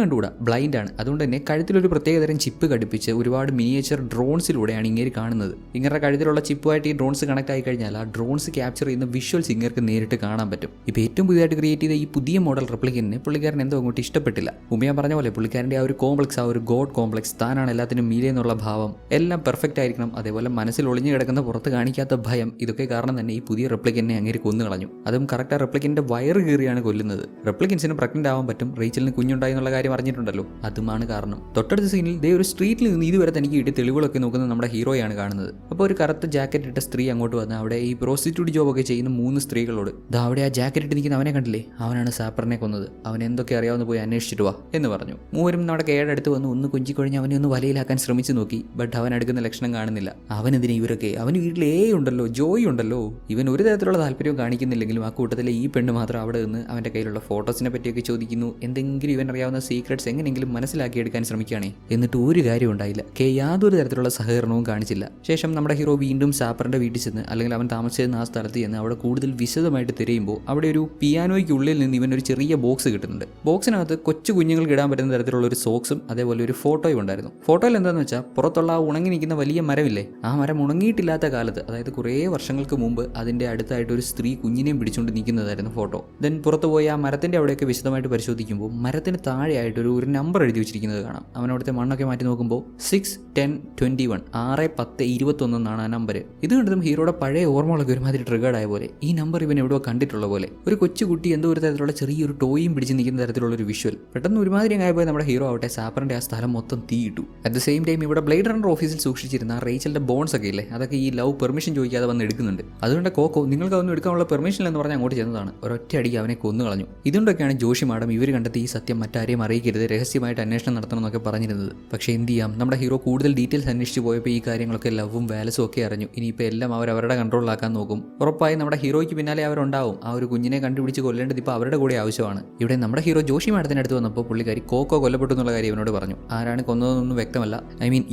കണ്ടുകൂടാ, ബ്ലൈൻഡ് ആണ്. അതുകൊണ്ട് തന്നെ കഴുത്തിലൊരു പ്രത്യേകതരം ചിപ്പ് ഘടിപ്പിച്ച് ഒരുപാട് മിനിയേച്ചർ ഡ്രോൺസിലൂടെയാണ് ഇങ്ങനെ കാണുന്നത്. ഇങ്ങനത്തെ കഴുത്തിലുള്ള ചിപ്പുമായിട്ട് ഈ ഡ്രോൺസ് കണക്ട് ആയി കഴിഞ്ഞാൽ ആ ഡ്രോൺസ് ക്യാപ്ചർ ചെയ്യുന്ന വിഷ്വൽസ് ഇങ്ങനെ നേരിട്ട് കാണാൻ പറ്റും. ഇപ്പോൾ ഏറ്റവും പുതിയതായിട്ട് ക്രിയേറ്റ് ചെയ്ത ഈ പുതിയ മോഡൽ റെപ്ലിക്കന്റിന് പുള്ളിക്കാരൻ എന്തോ അങ്ങോട്ട് ഇഷ്ടപ്പെട്ടില്ല. മുമ്പ് ഞാൻ പറഞ്ഞ പോലെ പുള്ളിക്കാരൻ്റെ ആ ഒരു കോംപ്ലക്സ്, ആ ഒരു ഗോഡ് കോംപ്ലക്സ്, താനാണ് എല്ലാത്തിനും മീലെ എന്നുള്ള ഭാവം, എല്ലാം പെർഫെക്റ്റ് ആയിരിക്കണം. അതേപോലെ മനസ്സിൽ ഒളിഞ്ഞു കിടക്കുന്ന പുറത്ത് കാണിക്കാത്ത ഭയം, ഇതൊക്കെ കാരണം തന്നെ ഈ പുതിയ റെപ്ലിക്കന്റിനെ അങ്ങനെ കൊന്നു കളഞ്ഞു. അതും കറക്റ്റ് ആ റെപ്ലിക്കന്റിന്റെ വയറ് കീറിയാണ് കൊല്ലുന്നത്. റെപ്ലിക്കൻസിന് പ്രഗ്നന്റ് ആവാൻ പറ്റും, റേച്ചലിന് കുഞ്ഞുണ്ടായി എന്നുള്ള കാര്യം അറിഞ്ഞിട്ടുണ്ടല്ലോ, അതുമാണ് കാരണം. തൊട്ടടുത്ത സീനിൽ ദേ ഒരു സ്ട്രീറ്റിൽ നിന്ന് ഇതുവരെ തനിക്ക് കിട്ടിയ തെളിവുകളൊക്കെ നോക്കുന്ന നമ്മുടെ ഹീറോയാണ് കാണുന്നത്. അപ്പോൾ ഒരു കറുത്ത ജാക്കറ്റ് ഇട്ട സ്ത്രീ അങ്ങോട്ട് വന്ന് അവിടെ ഈ പ്രോസ്റ്റിറ്റ്യൂട്ട് ജോബൊക്കെ ചെയ്യുന്ന 3 സ്ത്രീകളോട്, ദാ അവിടെ ആ ജാക്കറ്റ് ഇട്ട് നിൽക്കുന്ന അവനെ കണ്ടില്ലേ, അവനാണ് സാപ്പറിനെ കൊന്നത്, അവൻ എന്തൊക്കെ അറിയാവുന്ന പോയി അന്വേഷിച്ചിട്ട് വാ എന്ന് പറഞ്ഞു. മൂവരും നമ്മുടെ കേടെ അടുത്ത് വന്ന് ഒന്ന് കൊഞ്ചിക്കൊഴിഞ്ഞ് അവനെ ഒന്ന് വലയിലാക്കാൻ ശ്രമിച്ചു നോക്കി. ബട്ട് അവൻ എടുക്കുന്ന ലക്ഷണം കാണുന്നില്ല. അവനെതിരെ ഇവരൊക്കെ, അവന് വീട്ടിൽ ഉണ്ടല്ലോ, ജോയ് ഉണ്ടല്ലോ, ഇവൻ ഒരു തരത്തിലുള്ള താല്പര്യവും കാണിക്കുന്നില്ലെങ്കിലും ആ കൂട്ടത്തിലെ ഈ പെണ്ണ് മാത്രം അവിടെ നിന്ന് അവൻ്റെ കയ്യിലുള്ള ഫോട്ടോസിനെ പറ്റിയൊക്കെ ചോദിക്കുന്നു. എന്തെങ്കിലും ഇവൻ അറിയാവുന്ന സീക്രട്സ് എങ്ങനെയെങ്കിലും മനസ്സിലാക്കിയെടുക്കാൻ ശ്രമിക്കുകയാണേ. എന്നിട്ട് ഒരു കാര്യം ഉണ്ടായില്ല. യാതൊരു തരത്തിലുള്ള സഹകരണവും കാണിച്ചില്ല. ശേഷം നമ്മുടെ ഹീറോ വീണ്ടും സാപ്പറിന്റെ വീട്ടിൽ ചെന്ന്, അല്ലെങ്കിൽ അവൻ താമസിച്ചിരുന്ന ആ സ്ഥലത്ത് ചെന്ന് അവിടെ കൂടുതൽ വിശദമായിട്ട് തിരയുമ്പോൾ അവിടെ ഒരു പിയാനോയ്ക്കുള്ളിൽ നിന്ന് ഇവൻ ഒരു ചെറിയ ബോക്സ് കിട്ടുന്നുണ്ട്. ബോക്സിനകത്ത് കൊച്ചു കുഞ്ഞുങ്ങൾക്ക് ഇടാൻ പറ്റുന്ന തരത്തിലുള്ള ഒരു സോക്സും അതേപോലെ ഒരു ഫോട്ടോയും ഉണ്ടായിരുന്നു. ഫോട്ടോയിൽ എന്താണെന്ന് വെച്ചാൽ പുറത്തുള്ള ആ ഉണങ്ങി നിൽക്കുന്ന വലിയ മരമില്ലേ, ആ മരം ഉണങ്ങിയിട്ടില്ലാത്ത കാലത്ത്, അതായത് കുറേ വർഷങ്ങൾക്ക് മുമ്പ് അതിൻ്റെ അടുത്തായിട്ട് ഒരു സ്ത്രീ കുഞ്ഞിനെയും പിടിച്ചുകൊണ്ട് നിൽക്കുന്നതായിരുന്നു ഫോട്ടോ. ദെൻ പുറത്ത് പോയി ആ മരത്തിൻ്റെ അവിടെയൊക്കെ വിശദമായിട്ട് പരിശോധിക്കുമ്പോൾ മരത്തിന് താഴെയായിട്ട് ഒരു നമ്പർ എഴുതി വെച്ചിരിക്കുന്നത് കാണാം. അവനവിടുത്തെ മണ്ണൊക്കെ മാറ്റി നോക്കുമ്പോൾ 6-10-21 6-10-21 എന്നാണ് ആ നമ്പർ. ഇത് കണ്ടതും ഹീറോയുടെ പഴയ ഓർമ്മകളൊക്കെ ഒരുമാതിരി ട്രിഗേർഡ് ആയ പോലെ, ഈ നമ്പർ ഇവൻ എവിടെയോ കണ്ടിട്ടുള്ള പോലെ, ഒരു കൊച്ചുകുട്ടി എന്തോ ഒരു തരത്തിലുള്ള ചെറിയൊരു ടോയും പിടിച്ച് നിൽക്കുന്ന തരത്തിലുള്ള ഒരു വിഷ്വൽ. പെട്ടെന്ന് ഒരുമാതിരി ആയപ്പോൾ നമ്മുടെ ഹീറോ ആവട്ടെ സാപ്പറിന്റെ ആ സ്ഥലം മൊത്തം തീയിട്ടു. അറ്റ് ദ സെയിം ടൈം ഇവിടെ ബ്ലേഡ് റണ്ണർ ഓഫീസിൽ സൂക്ഷിച്ചിരുന്ന റേച്ചലിന്റെ ബോൺസ് ഒക്കെ ഇല്ലേ, അതൊക്കെ ഈ ലവ് പെർമിഷൻ ചോദിക്കാതെ വന്ന് എടുക്കുന്നുണ്ട്. അതുകൊണ്ട് കോക്കോ നിങ്ങൾക്ക് അതൊന്നും എടുക്കാനുള്ള പെർമിഷൻ എന്ന് പറഞ്ഞാൽ അങ്ങോട്ട് ചെന്നതാണ്. ഒരൊറ്റ അടിക്ക് അവനെ കൊന്നു കളഞ്ഞു. ഇതുകൊണ്ടൊക്കെയാണ് ജോഷി മാഡം ഇവർ കണ്ടെത്തി ഈ സത്യം മറ്റാരെയും അറിയിക്കരുത്, രഹസ്യമായിട്ട് അന്വേഷണം നടത്തണം എന്നൊക്കെ പറഞ്ഞിരുന്നത്. പക്ഷേ എന്ത് ചെയ്യാം, നമ്മുടെ ഹീറോ കൂടുതൽ ഡീറ്റെയിൽസ് അന്വേഷിച്ച് പോയപ്പോൾ ഈ കാര്യങ്ങളൊക്കെ ലവും വാലസും ഒക്കെ അറിഞ്ഞു. ഇനിയിപ്പോൾ എല്ലാം അവരുടെ കൺട്രോളിലാക്കാൻ നോക്കും. ഉറപ്പായി നമ്മുടെ ഹീറോയ്ക്ക് പിന്നാലെ അവരുണ്ടാവും. ആ ഒരു കുഞ്ഞിനെ കണ്ടുപിടിച്ച് കൊല്ലേണ്ടത് ഇപ്പോൾ അവരുടെ കൂടെ ആവശ്യമാണ്. ഇവിടെ നമ്മുടെ ഹീറോ ജോഷി മാഡത്തിൻ്റെ അടുത്ത് വന്നപ്പോൾ പുള്ളിക്കാരി കോക്കോ കൊല്ലപ്പെട്ടു എന്നുള്ള കാര്യം ഇവനോട് പറഞ്ഞു. ആരാണ് കൊന്നതെന്നൊന്നും വ്യക്തമല്ല.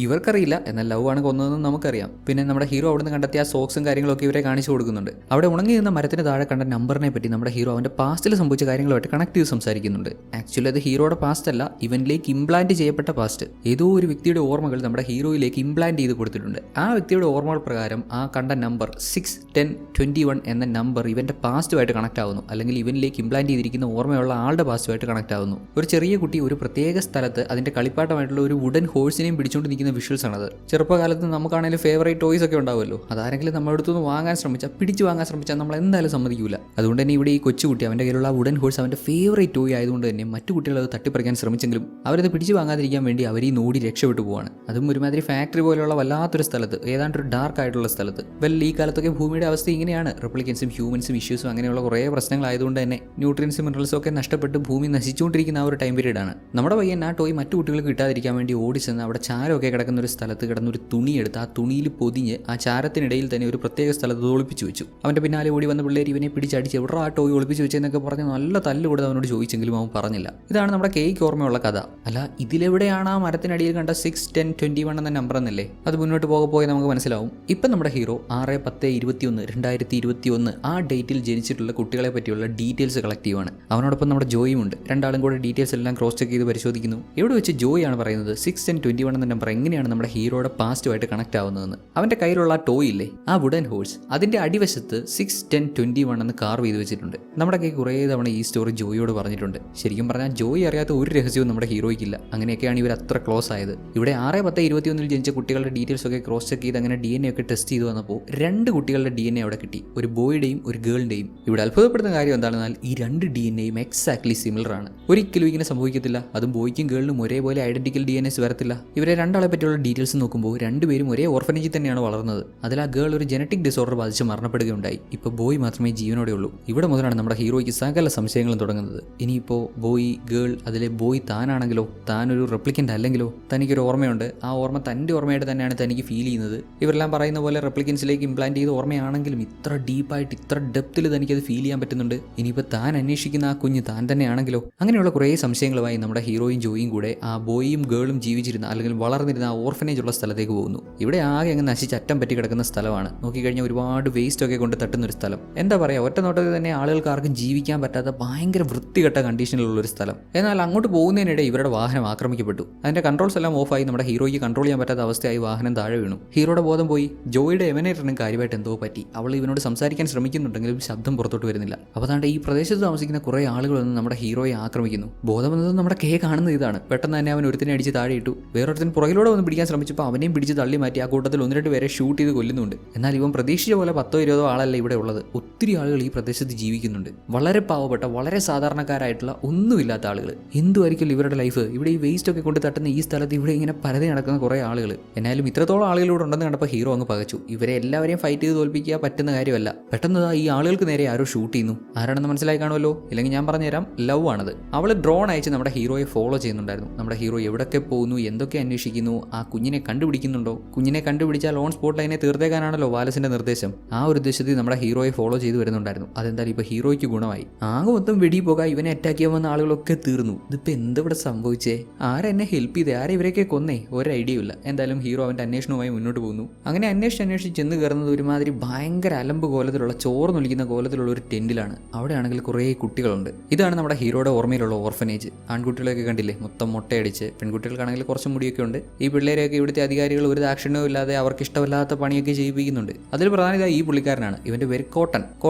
ഇവർക്കറിയില്ല, എന്നാൽ ലവ് ആണ് കൊന്നതെന്ന് നമുക്കറിയാം. പിന്നെ നമ്മുടെ ഹീറോ അവിടുന്ന് കണ്ടെത്തിയ ആ സോക്സും കാര്യങ്ങളൊക്കെ ഇവരെ കാണിച്ചു കൊടുക്കുന്നുണ്ട്. അവിടെ ഉണങ്ങി നിന്ന മരത്തിന് താഴെ കണ്ട നമ്പറിനെ പറ്റി നമ്മുടെ ഹീറോ അവൻ്റെ പാസ്റ്റിൽ സംഭവിച്ച കാര്യങ്ങളുമായിട്ട് കണക്ട് ചെയ്ത് സംസാരിക്കുന്നുണ്ട്. ആക്ച്വലി അത് ഹീറോയുടെ പാസ്റ്റ് അല്ല, ഇവനിലേക്ക് ഇംപ്ലാന്റ് ചെയ്യപ്പെട്ട പാസ്റ്റ്. ഏതോ ഒരു വ്യക്തിയുടെ ഓർമ്മകൾ നമ്മുടെ ഹീറോയിലേക്ക് ഇംപ്ലാന്റ് ചെയ്ത് കൊടുത്തിട്ടുണ്ട്. ആ വ്യക്തിയുടെ ഓർമ്മകൾ പ്രകാരം ആ കണ്ട നമ്പർ 6-10-21 എന്ന നമ്പർ ഇവന്റെ പാസ്റ്റുമായിട്ട് കണക്ട് ആവുന്നു, അല്ലെങ്കിൽ ഇവനിലേക്ക് ഇംപ്ലാന്റ് ചെയ്തിരിക്കുന്ന ഓർമ്മയുള്ള ആളുടെ പാസ്റ്റുമായിട്ട് കണക്ട് ആവുന്നു. ഒരു ചെറിയ കുട്ടി ഒരു പ്രത്യേക സ്ഥലത്ത് അതിന്റെ കളിപ്പാട്ടമായിട്ടുള്ള ഒരു വുഡൻ ഹോഴ്സിനെയും പിടിച്ചുകൊണ്ട് നിൽക്കുന്ന വിഷ്വൽസ് ആണത്. ചെറുപ്പകാലത്ത് നമുക്കാണെങ്കിലും ഫേവറേറ്റ് ടോയ്സ് ഒക്കെ ഉണ്ടാവുമല്ലോ, അതാരെങ്കിലും നമ്മുടെ അടുത്തുനിന്ന് പിടിച്ചു വാങ്ങാൻ ശ്രമിച്ചാൽ നമ്മൾ എന്തായാലും സമ്മതിക്കൂല. അതുകൊണ്ട് തന്നെ ഇവിടെ ഈ കൊച്ചുകുട്ടി അവന്റെ കയ്യിലുള്ള വുഡൻ ഹോഴ്സ് അവന്റെ ഫേവറേറ്റ് ടോയ് ആയതുകൊണ്ട് തന്നെ മറ്റു കുട്ടികൾ അത് തട്ടിപ്പറിക്കാൻ ശ്രമിച്ചെങ്കിലും അവരത് പിടിച്ചു വാങ്ങാതിരിക്കാൻ വേണ്ടി അവർ ഈ നോടി രക്ഷപ്പെട്ടു പോവാണ്. അതും ഒരുമാതിരി ഫാക്ടറി പോലെയുള്ള വല്ലാത്തൊരു സ്ഥലത്ത്, ഏതാണ്ട് ഒരു ഡാർക്ക് ആയിട്ടുള്ള സ്ഥലത്ത്. ഈ കാലത്തൊക്കെ ഭൂമിയുടെ അവസ്ഥ ഇങ്ങനെയാണ്. റെപ്ലിക്കൻസും ഹ്യൂമൻസും ഇഷ്യൂസും അങ്ങനെയുള്ള കുറേ പ്രശ്നങ്ങളായതുകൊണ്ട് തന്നെ ന്യൂട്രിയൻസും മിനറൽസും ഒക്കെ നഷ്ടപ്പെട്ട് ഭൂമി നശിച്ചുകൊണ്ടിരിക്കുന്ന ആ ഒരു ടൈം പീരീഡാണ്. നമ്മുടെ പയ്യൻ ആ ടോയ് മറ്റു കുട്ടികൾക്ക് കിട്ടാതിരിക്കാൻ വേണ്ടി ഓടിച്ചെന്ന് അവിടെ ചാരമൊക്കെ കിടക്കുന്ന ഒരു സ്ഥലത്ത് കിടന്നൊരു തുണി എടുത്ത് ആ തുണിയിൽ പൊതിഞ്ഞ് ആ ചാരത്തിനിടയിൽ തന്നെ ഒരു പ്രത്യേക സ്ഥലത്ത് ഒളിപ്പിച്ചു വെച്ചു. അവൻ്റെ പിന്നാലെ ഓടി വന്ന പിള്ളേർ ഇവനെ പിടിച്ചടിച്ച് എവിടെ ആ ടോയ് ഒളിപ്പിച്ചു വെച്ചെന്നൊക്കെ പറഞ്ഞ് നല്ല തല്ലുകൂടെ അവനോട് ചോദിച്ചെങ്കിലും അവൻ പറഞ്ഞില്ല. ഇതാണ് നമ്മുടെ കേക്ക് ഓർമ്മയുള്ള കഥ. അല്ല, ഇതിലെവിടെയാണ് ആ മരത്തിനടിയിൽ കണ്ട 6-10-21 എന്ന നമ്പർ എന്നല്ലേ? അത് മുന്നോട്ട് പോയി നമുക്ക് മനസ്സിലാവും. ഇപ്പം നമ്മുടെ ഹീറോ 6-10-21 ആ ഡേറ്റിൽ ജനിച്ചിട്ടുള്ള കുട്ടികളെ പറ്റിയുള്ള ഡീറ്റെയിൽസ് കളക്ട് ചെയ്യുവാണ്. അവനോടൊപ്പം നമ്മുടെ ജോയും ഉണ്ട്. രണ്ടാളും കൂടെ ഡീറ്റെയിൽസ് എല്ലാം ക്രോസ് ചെക്ക് ചെയ്ത് പരിശോധിക്കുന്നു. ഇവിടെ വെച്ച് ജോയ് ആണ് പറയുന്നത് 6-10-21 എന്ന നമ്പർ എങ്ങനെയാണ് നമ്മുടെ ഹീറോയുടെ പാസ്റ്റുമായിട്ട് കണക്ട് ആവുന്നതെന്ന്. അവന്റെ കയ്യിലുള്ള ആ ടോയ് ഇല്ലേ, ആ വുഡൻ ഹോഴ്സ്, അതിന്റെ അടിവശത്ത് 6-10-21 എന്ന് കാർവ് ചെയ്ത് വെച്ചിട്ടുണ്ട്. നമ്മുടെ കൈ കുറേ തവണ ഈ സ്റ്റോറി ജോയിയോട് പറഞ്ഞിട്ടുണ്ട്. ശരിക്കും പറഞ്ഞാൽ ജോയി അറിയാത്ത ഒരു രഹസ്യവും നമ്മുടെ ഹീറോയ്ക്കില്ല. അങ്ങനെയൊക്കെയാണ് ഇവർ അത്ര ക്ലോസ് ആയത്. ഇവിടെ 6-10-21 ജനിച്ച കുട്ടികളുടെ ഡീറ്റെയിൽസ് ഒക്കെ ക്രോസ് ചെക്ക് ചെയ്ത് അങ്ങനെ DNA ഒക്കെ ടെസ്റ്റ് ചെയ്ത് വന്നപ്പോൾ 2 കുട്ടികളുടെ DNA അവിടെ കിട്ടി, ഒരു ബോയുടെയും ഒരു ഗേളിന്റെയും. ഇവിടെ അത്ഭുതപ്പെടുന്ന കാര്യം എന്താണെന്നാൽ ഈ 2 DNAയും എക്സാക്ട്ലി സിമിലർ ആണ്. ഒരിക്കലും ഇങ്ങനെ സംഭവിക്കത്തില്ല. അതും ബോയ്ക്കും ഗേളിനും ഒരേപോലെ ഐഡന്റിക്കൽ DNAs വരത്തില്ല. ഇവരെ രണ്ടാളെ പറ്റിയുള്ള ഡീറ്റെയിൽസ് നോക്കുമ്പോൾ രണ്ടുപേരും ഒരേ ഓർഫനേജിൽ തന്നെയാണ് വളർന്നത്. അതിൽ ആ ഗേൾ ഒരു ജനറ്റിക് ഡിസോർഡർ ബാധിച്ച് മരണപ്പെടുകയുണ്ടായി. ഉണ്ടായി. ഇപ്പോൾ ബോയ് മാത്രമേ ജീവനോടെ ഉള്ളൂ. ഇവിടെ മുതലാണ് നമ്മുടെ ഹീറോയ്ക്ക് സകല സംശയങ്ങളും തുടങ്ങുന്നത്. ഇനിയിപ്പോൾ ബോയ്, ഗേൾ, അതിലെ ബോയ് താനാണെങ്കിലോ, താനൊരു റെപ്ലിക്കൻ്റ് അല്ലെങ്കിലോ? തനിക്കൊരു ഓർമ്മയുണ്ട്, ആ ഓർമ്മ തൻ്റെ ഓർമ്മയായിട്ട് തന്നെയാണ് തനിക്ക് ഫീൽ ചെയ്യുന്നത്. ഇവരെല്ലാം പറയുന്ന പോലെ റെപ്ലിക്കൻസിലേക്ക് ഇംപ്ലാന്റ് ചെയ്ത ഓർമ്മയാണെങ്കിലും ഇത്ര ഡീപ്പായിട്ട് ഇത്ര ഡെപ്തിൽ തനിക്കത് ഫീൽ ചെയ്യാൻ പറ്റുന്നുണ്ട്. ഇനിയിപ്പോൾ താൻ അന്വേഷിക്കുന്ന ആ കുഞ്ഞ് താൻ തന്നെയാണെങ്കിലോ? അങ്ങനെയുള്ള കുറേ സംശയങ്ങളുമായി നമ്മുടെ ഹീറോയും ജോയും കൂടെ ആ ബോയും ഗേളും ജീവിച്ചിരുന്ന അല്ലെങ്കിൽ വളർന്നിരുന്ന ആ ഓർഫനേജ് ഉള്ള സ്ഥലത്തേക്ക് പോകുന്നു. ഇവിടെ ആകെ അങ്ങ് നശിച്ചറ്റം പറ്റി കിടക്കുന്ന സ്ഥലമാണ്. നോക്കിക്കഴിഞ്ഞാൽ ഒരുപാട് വേസ്റ്റ് ഒക്കെ കൊണ്ട് തട്ടുന്ന ഒരു സ്ഥലം. എന്താ പറയുക, ഒറ്റ നോട്ടത്തിൽ തന്നെ ആളുകൾക്ക് ആർക്കും ജീവിക്കാൻ പറ്റാത്ത ഭയങ്കര വൃത്തികെട്ട കണ്ടീഷനിലുള്ള ഒരു സ്ഥലം. എന്നാൽ അങ്ങോട്ട് പോകുന്നതിനിടെ ഇവരുടെ വാഹനം ആക്രമിക്കപ്പെട്ടു. അതിന്റെ കൺട്രോൾസ് എല്ലാം ഓഫായി നമ്മുടെ ഹീറോയ്ക്ക് കൺട്രോൾ ചെയ്യാൻ പറ്റാത്ത അവസ്ഥയായി വാഹനം താഴെ വീണു. ഹീറോയുടെ ബോധം പോയി. ജോയിയുടെ എവനേറ്ററിനും കാര്യമായിട്ട് എന്തോ പറ്റി. അവൾ ഇവനോട് സംസാരിക്കാൻ ശ്രമിക്കുന്നുണ്ടെങ്കിലും ശബ്ദം പുറത്തോട്ട് വരുന്നില്ല. അപ്പോൾ താണ്ട് ഈ പ്രദേശത്ത് താമസിക്കുന്ന കുറേ ആളുകളൊന്നും നമ്മുടെ ഹീറോയെ ആക്രമിക്കുന്നു. ബോധം വന്നത് നമ്മുടെ കെ കാണുന്ന ഇതാണ്. പെട്ടെന്ന് തന്നെ അവൻ ഒരുത്തിനെ അടിച്ച് താഴെ ഇട്ടു. വേറൊരുത്തൻ പുറകിലൂടെ വന്ന് പിടിക്കാൻ ശ്രമിച്ചപ്പോൾ അവനെയും പിടിച്ച് തള്ളി മാറ്റി. ആ കൂട്ടത്തിൽ 1-2 പേരെ ഷൂട്ട് ചെയ്ത് കൊല്ലുന്നുണ്ട്. എന്നാൽ ഇവൻ പ്രതീക്ഷിച്ച പോലെ 10-20 ആളല്ല ഇവിടെ ഉള്ളത്. ഒത്തിരി ആളുകൾ ഈ പ്രദേശത്ത് ജീവിക്കുന്നുണ്ട്. വളരെ പാവപ്പെട്ട, വളരെ സാധാരണക്കാരായിട്ടുള്ള, ഒന്നുമില്ലാത്ത ആളുകൾ. എന്തുമായിരിക്കും ഇവരുടെ ലൈഫ്? ഇവിടെ ഈ വേസ്റ്റ് ഒക്കെ കൊണ്ട് തട്ടുന്ന ഈ സ്ഥലത്ത് ഇവിടെ ഇങ്ങനെ പരതി നടക്കുന്ന കുറേ ആളുകൾ. എന്നാലും ഇത്രത്തോളം ആളുകളോട് ഉണ്ടെന്ന് കണ്ടപ്പോൾ ഹീറോ അങ്ങ് പകച്ചു. ഇവരെ എല്ലാവരെയും ഫൈറ്റ് ചെയ്ത് തോൽപ്പിക്കുക പറ്റുന്ന കാര്യമല്ല. പെട്ടെന്ന് ഈ ആളുകൾക്ക് നേരെ ആരോ ഷൂട്ട് ചെയ്യുന്നു. ആരാണെന്ന് മനസ്സിലായി കാണുമല്ലോ, ഇല്ലെങ്കിൽ ഞാൻ പറഞ്ഞുതരാം. ലവ് ആണത്. അവൾ ഡ്രോൺ അയച്ച് നമ്മുടെ ഹീറോയെ ഫോളോ ചെയ്യുന്നുണ്ടായിരുന്നു. നമ്മുടെ ഹീറോ എവിടൊക്കെ പോകുന്നു, എന്തൊക്കെ അന്വേഷിക്കുന്നു, ആ കുഞ്ഞിനെ കണ്ടുപിടിക്കുന്നുണ്ടോ? കുഞ്ഞിനെ കണ്ടുപിടിച്ചാൽ ഓൺ സ്പോട്ട് ലൈനെ തീർത്തേക്കാനാണല്ലോ വാലസിന്റെ നിർദ്ദേശം. ആ ഒരു ഉദ്ദേശത്തിൽ നമ്മുടെ ഹീറോയെ ഫോളോ ചെയ്ത് വരുന്നുണ്ടായിരുന്നു. അതെന്തായാലും ഇപ്പോൾ ഹീറോയ്ക്ക് ഗുണമായി. ആകെ മൊത്തം വെടി പോകാൻ ഇവനെ അറ്റാക്ക് ചെയ്യാൻ വന്ന ആളുകളൊക്കെ തീർന്നു. ഇതിപ്പോൾ എന്തിവിടെ സംഭവിച്ചേ? ആരെന്നെ ഹെൽപ്പ് ചെയ്തേ? ആരെ ഇവരെയൊക്കെ കൊന്നേ? ഒരു ഐഡിയ ഇല്ല. എന്തായാലും ഹീറോ അവൻ്റെ അന്വേഷണവുമായി മുന്നോട്ട് പോകുന്നു. അങ്ങനെ അന്വേഷിച്ച് ചെന്ന് കയറുന്നത് ഒരുമാതിരി ഭയങ്കര അലമ്പ് കോലത്തിലുള്ള, ചോർന്നൊലിക്കുന്ന കോലത്തിലുള്ള ഒരു ടെന്റിലാണ്. അവിടെയാണെങ്കിൽ കുറേ കുട്ടികളുണ്ട്. ഇതാണ് നമ്മുടെ ഹീറോയുടെ ഓർമ്മയിലുള്ള ഓർഫനേജ്. ആൺകുട്ടികളെയൊക്കെ കണ്ടില്ലേ, മൊത്തം മുട്ടയടിച്ച്. പെൺകുട്ടികൾക്കാണെങ്കിൽ കുറച്ച് മുടിയൊക്കെ ഉണ്ട്. ഈ പിള്ളേരെയൊക്കെ ഇവിടുത്തെ അധികാരികൾ ഒരു ദാക്ഷിണ്യവും ഇല്ലാതെ അവർക്ക് ഇഷ്ടമില്ലാത്ത പണിയൊക്കെ ചെയ്യിപ്പിക്കുന്നുണ്ട്. അതിൽ പ്രധാനത ഈ പുള്ളിക്കാരനാണ്. ഇവന്റെ പേര് കോട്ടൺ.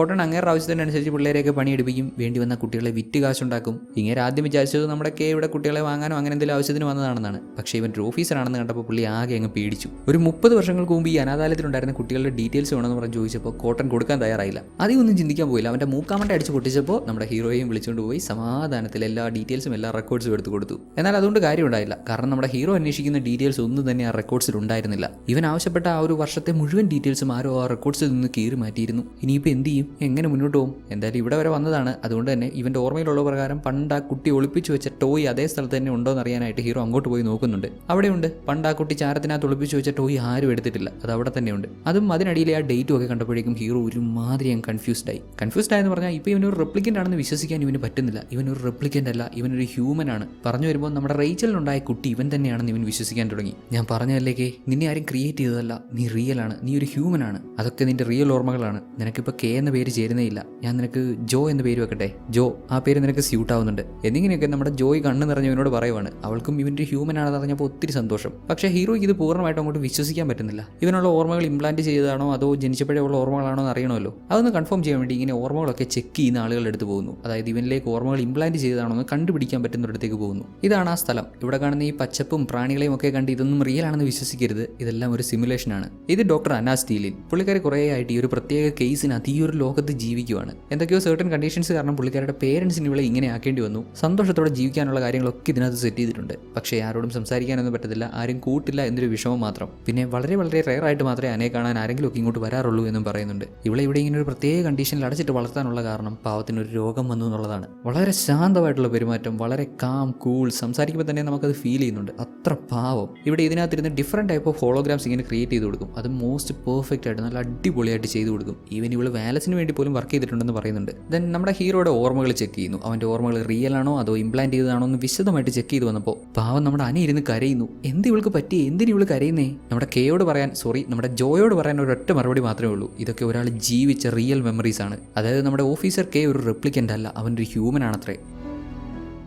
അങ്ങേറെ ആവശ്യത്തിനനുസരിച്ച് പിള്ളേരെയൊക്കെ പണിയെടുപ്പിക്കും. വേണ്ടി വന്ന കുട്ടികളെ വിറ്റ് കാശുണ്ടാക്കും. ഇങ്ങനെ ആദ്യം വിചാരിച്ചത് നമ്മുടെ ഇവിടെ കുട്ടികളെ വാങ്ങാനോ അങ്ങനെ എന്തെങ്കിലും ആവശ്യത്തിന് വന്നതാണെന്നാണ്. പക്ഷേ ഇവൻ ഒരു ഓഫീസറാണെന്ന് കണ്ടപ്പോൾ പുള്ളി ആകെ അങ്ങ് പേടിച്ചു. ഒരു 30 വർഷങ്ങൾക്ക് മുമ്പ് ഈ അനാഥാലയത്തിലുണ്ടായിരുന്ന കുട്ടികളുടെ ഡീറ്റെയിൽസ് വേണമെന്ന് പറഞ്ഞ് ചോദിച്ചപ്പോൾ കോട്ടൺ കൊടുക്കാൻ തയ്യാറായില്ല. അതൊന്നും ചിന്തിക്കാൻ പോയില്ല. അവന്റെ മൂക്കാമണ്ട അടിച്ച് പൊട്ടിച്ചപ്പോൾ നമ്മുടെ ഹീറോയെയും വിളിച്ചുകൊണ്ട് പോയി സമാധാനത്തിൽ എല്ലാ ഡീറ്റെയിൽസും എല്ലാ റെക്കോർഡ്സും എടുത്ത് കൊടുത്തു. എന്നാൽ അതുകൊണ്ട് കാര്യം ഉണ്ടായില്ല. കാരണം നമ്മുടെ ഹീറോ അന്വേഷിക്കുന്ന ഡീറ്റെയിൽസ് ഒന്നും തന്നെ ആ റെക്കോർഡ്സിൽ ഉണ്ടായിരുന്നില്ല. ഇവൻ ആവശ്യപ്പെട്ട ആ ഒരു വർഷത്തെ മുഴുവൻ ഡീറ്റെയിൽസും ആരോ ആ റെക്കോർഡ്സിൽ നിന്ന് കീറി മാറ്റിയിരുന്നു. ഇനിയിപ്പോൾ എന്ത് ചെയ്യും? എങ്ങനെ മുന്നോട്ട് പോകും? എന്തായാലും ഇവിടെ വരെ വന്നതാണ്. അതുകൊണ്ട് തന്നെ ഇവന്റെ ഓർമ്മയിലുള്ള പ്രകാരം പണ്ട് ആ കുട്ടി ഒളിപ്പിച്ചു വെച്ച ടോയ് അതേ സ്ഥലത്ത് തന്നെ ഉണ്ടോ എന്ന് അറിയാനായിട്ട് ഹീറോ അങ്ങോട്ട് പോയി നോക്കുന്നുണ്ട്. അവിടെയുണ്ട്. പണ്ട് ആ കുട്ടി ചാരത്തിനകത്ത് ഒളിപ്പിച്ചു വെച്ച ടോയ് ആരും എടുത്തിട്ടില്ല. അത് അവിടെ തന്നെയുണ്ട്. അതും അതിനടിയിലെ ആ ഡേറ്റും ഒക്കെ കണ്ടപ്പോഴേക്കും ഹീറോ ഒരുമാതിരി കൺഫ്യൂസ്ഡ് ആയെന്ന് പറഞ്ഞാൽ ഇപ്പോൾ ഇവനൊരു റെപ്ലിക്കൻ്റ് ആണെന്ന് വിശ്വസിക്കാൻ ഇവന് പറ്റുന്നില്ല. ഇവനൊരു റെപ്ലിക്കൻ്റ് അല്ല, ഇവനൊരു ഹ്യൂമൻ ആണ്. പറഞ്ഞു വരുമ്പോൾ നമ്മുടെ റേച്ചലിനുണ്ടായ കുട്ടി ഇവൻ തന്നെയാണെന്ന് ഇവൻ വിശ്വസിക്കാൻ തുടങ്ങി. ഞാൻ പറഞ്ഞതല്ലേക്കേ, നിന്നെ ആരും ക്രിയേറ്റ് ചെയ്തതല്ല, നീ റിയൽ ആണ്, നീ ഒരു ഹ്യൂമൻ ആണ്. അതൊക്കെ നിന്റെ റിയൽ ഓർമ്മകളാണ്. നിനക്കിപ്പോൾ കെ എന്ന പേര് ചേരുന്നേ ഇല്ല. ഞാൻ നിനക്ക് ജോ എന്ന പേര് വെക്കട്ടെ. ജോ, ആ പേര് നിനക്ക് സ്യൂട്ട് ആവുന്നുണ്ട്. എന്നിങ്ങനെയൊക്കെ നമ്മുടെ ജോയ് കണ്ണ് നിറഞ്ഞവനോട് പറയുവാണ്. അവൾക്കും ഇവൻ്റെ ഹ്യൂമൻ ആണെന്ന് അറിഞ്ഞപ്പോൾ ഒത്തിരി സന്തോഷം. പക്ഷേ ഹീറോയ്ക്ക് ഇത് പൂർണ്ണമായിട്ടും അങ്ങോട്ട് വിശ്വസിക്കാൻ പറ്റുന്നില്ല. ഇവനുള്ള ഓർമ്മകൾ ഇംപ്ലാന്റ് ചെയ്തതാണോ അതോ ജനിച്ചപ്പോഴേ ഉള്ള ഓർമ്മകളാണോ എന്ന് അറിയണമല്ലോ. അതൊന്ന് കൺഫേം ചെയ്യാൻ വേണ്ടി ഇങ്ങനെ ഓർമ്മകളൊക്കെ ചെക്ക് ചെയ്യുന്ന ആളുകളുടെ അടുത്ത് പോകുന്നു. അതായത് ഇവനിലേക്ക് ഓർമ്മകൾ ഇംപ്ലാന്റ് ചെയ്തതാണോ എന്ന് കണ്ടുപിടിക്കാൻ പറ്റുന്നിടത്തേക്ക് പോകുന്നു. ഇതാണ് ആ സ്ഥലം. ഇവിടെ കാണുന്ന ഈ പച്ചപ്പും പ്രാണികളെയും ഒക്കെ കണ്ട് ഇതൊന്നും റിയൽ ആണെന്ന് വിശ്വസിക്കരുത്. ഇതെല്ലാം ഒരു സിമുലേഷനാണ്. ഇത് ഡോക്ടർ അന്ന സ്റ്റീലിൻ. പുള്ളിക്കാരി കുറേ ആയിട്ട് ഈ ഒരു പ്രത്യേക കേസിനകത്ത് ഈ ഒരു ലോകത്ത് ജീവിക്കുവാണ്. എന്തൊക്കെയോ സർട്ടൻ കണ്ടീഷൻസ് കാരണം പുള്ളിക്കാരുടെ പേരൻസിന് ഇവളെ ഇങ്ങനെ ആക്കേണ്ടി വന്നു. സന്തോഷത്തോടെ ജീവിക്കാനുള്ള കാര്യങ്ങളൊക്കെ ഇതിനകത്ത് സെറ്റ് ചെയ്തിട്ടുണ്ട്. പക്ഷേ ആരോടും സംസാരിക്കാനൊന്നും പറ്റത്തില്ല, ആരും കൂട്ടില്ല എന്നൊരു വിഷമം മാത്രം. പിന്നെ വളരെ വളരെ റെയർ ആയിട്ട് മാത്രമേ അനയെ കാണാൻ ആരെങ്കിലും ഒക്കെ ഇങ്ങോട്ട് വരാറുള്ളൂ എന്നും പറയുന്നുണ്ട്. ഇവിടെ ഇങ്ങനെ ഒരു പ്രത്യേക കണ്ടീഷനിൽ അടച്ചിട്ട് വളർത്താനുള്ള കാരണം പാവത്തിനൊരു രോഗം വന്നു എന്നുള്ളതാണ്. വളരെ ശാന്തമായിട്ടുള്ള പെരുമാറ്റം, വളരെ കാം കൂൾ, സംസാരിക്കുമ്പോൾ തന്നെ നമുക്കത് ഫീൽ ചെയ്യുന്നുണ്ട്. അത്ര പാവം. ഇവിടെ ഇതിനകത്തിരുന്ന് ഡിഫറെൻറ്റ് ടൈപ്പ് ഓഫ് ഹോളോഗ്രാംസ് ഇങ്ങനെ ക്രിയേറ്റ് ചെയ്ത് കൊടുക്കും. അത് മോസ്റ്റ് പെർഫെക്റ്റ് ആയിട്ട് നല്ല അടിപൊളിയായിട്ട് ചെയ്ത് കൊടുക്കും. ഈവൻ ഇവൾ വാലസിന് വേണ്ടി പോലും വർക്ക് ചെയ്തിട്ടുണ്ടെന്ന് പറയുന്നുണ്ട്. ദെൻ നമ്മുടെ ഹീറോയുടെ ഓർമ്മകൾ ചെക്ക് ചെയ്യുന്നു. അവൻ്റെ ഓർമ്മകൾ റിയൽ ആണോ അതോ ഇംപ്ലാന്റ് ചെയ്തതാണോ എന്ന് വിശദമായിട്ട് ചെക്ക് ചെയ്ത് വന്നപ്പോൾ പാവം നമ്മുടെ അനി ഇരുന്ന് കരയുന്നു. എന്ത് ഇവൾക്ക് പറ്റി? എന്തിനു ഇവൾ കരയുന്നേ? നമ്മുടെ കെയോട് പറയാൻ, സോറി നമ്മുടെ ജോയോട് പറയാൻ ഒരൊറ്റ മറുപടി മാത്രമേ ഉള്ളൂ. ഇതൊക്കെ ഒരാൾ ജീവിച്ച റിയൽ മെമ്മറീസ് ആണ്. അതായത് നമ്മുടെ ഓഫീസർ കെ ഒരു റെപ്ലിക്കൻ്റ് അല്ല, അവനൊരു ഹ്യൂമൻ ആണത്രേ.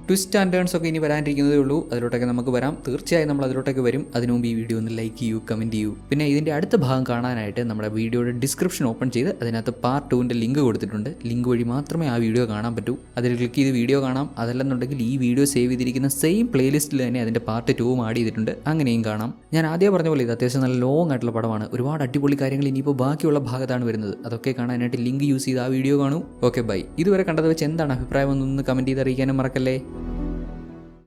ട്വിസ്റ്റ് ആൻഡ് ടേൺസ് ഒക്കെ ഇനി വരാനിരിക്കുന്നതേ ഉള്ളൂ. അതിലോട്ടൊക്കെ നമുക്ക് വരാം. തീർച്ചയായും നമ്മൾ അതിലോട്ടൊക്കെ വരും. അതിനു മുമ്പ് ഈ വീഡിയോ ഒന്ന് ലൈക്ക് ചെയ്യൂ, കമൻറ്റ് ചെയ്യൂ. പിന്നെ ഇതിൻ്റെ അടുത്ത ഭാഗം കാണാനായിട്ട് നമ്മുടെ വീഡിയോയുടെ ഡിസ്ക്രിപ്ഷൻ ഓപ്പൺ ചെയ്ത് അതിനകത്ത് പാർട്ട് 2ൻ്റെ ലിങ്ക് കൊടുത്തിട്ടുണ്ട്. ലിങ്ക് വഴി മാത്രമേ ആ വീഡിയോ കാണാൻ പറ്റൂ. അതിൽ ക്ലിക്ക് ചെയ്ത് വീഡിയോ കാണാം. അതല്ലെന്നുണ്ടെങ്കിൽ ഈ വീഡിയോ സേവ് ചെയ്തിരിക്കുന്ന സെയിം പ്ലേലിസ്റ്റിൽ തന്നെ അതിൻ്റെ പാർട്ട് 2 ആഡ് ചെയ്തിട്ടുണ്ട്. അങ്ങനെയും കാണാം. ഞാൻ ആദ്യം പറഞ്ഞ പോലെ ഇത് അത്യാവശ്യം നല്ല ലോങ് ആയിട്ടുള്ള പടമാണ്. ഒരുപാട് അടിപൊളി കാര്യങ്ങൾ ഇനിയിപ്പോൾ ബാക്കിയുള്ള ഭാഗത്താണ് വരുന്നത്. അതൊക്കെ കാണാനായിട്ട് ലിങ്ക് യൂസ് ചെയ്ത് ആ വീഡിയോ കാണൂ. Okay bye. ഇതുവരെ കണ്ടത് വെച്ച് എന്താണ് അഭിപ്രായം എന്നൊന്ന് കമൻറ്റ് ചെയ്ത് അറിയിക്കാനും മറക്കല്ലേ.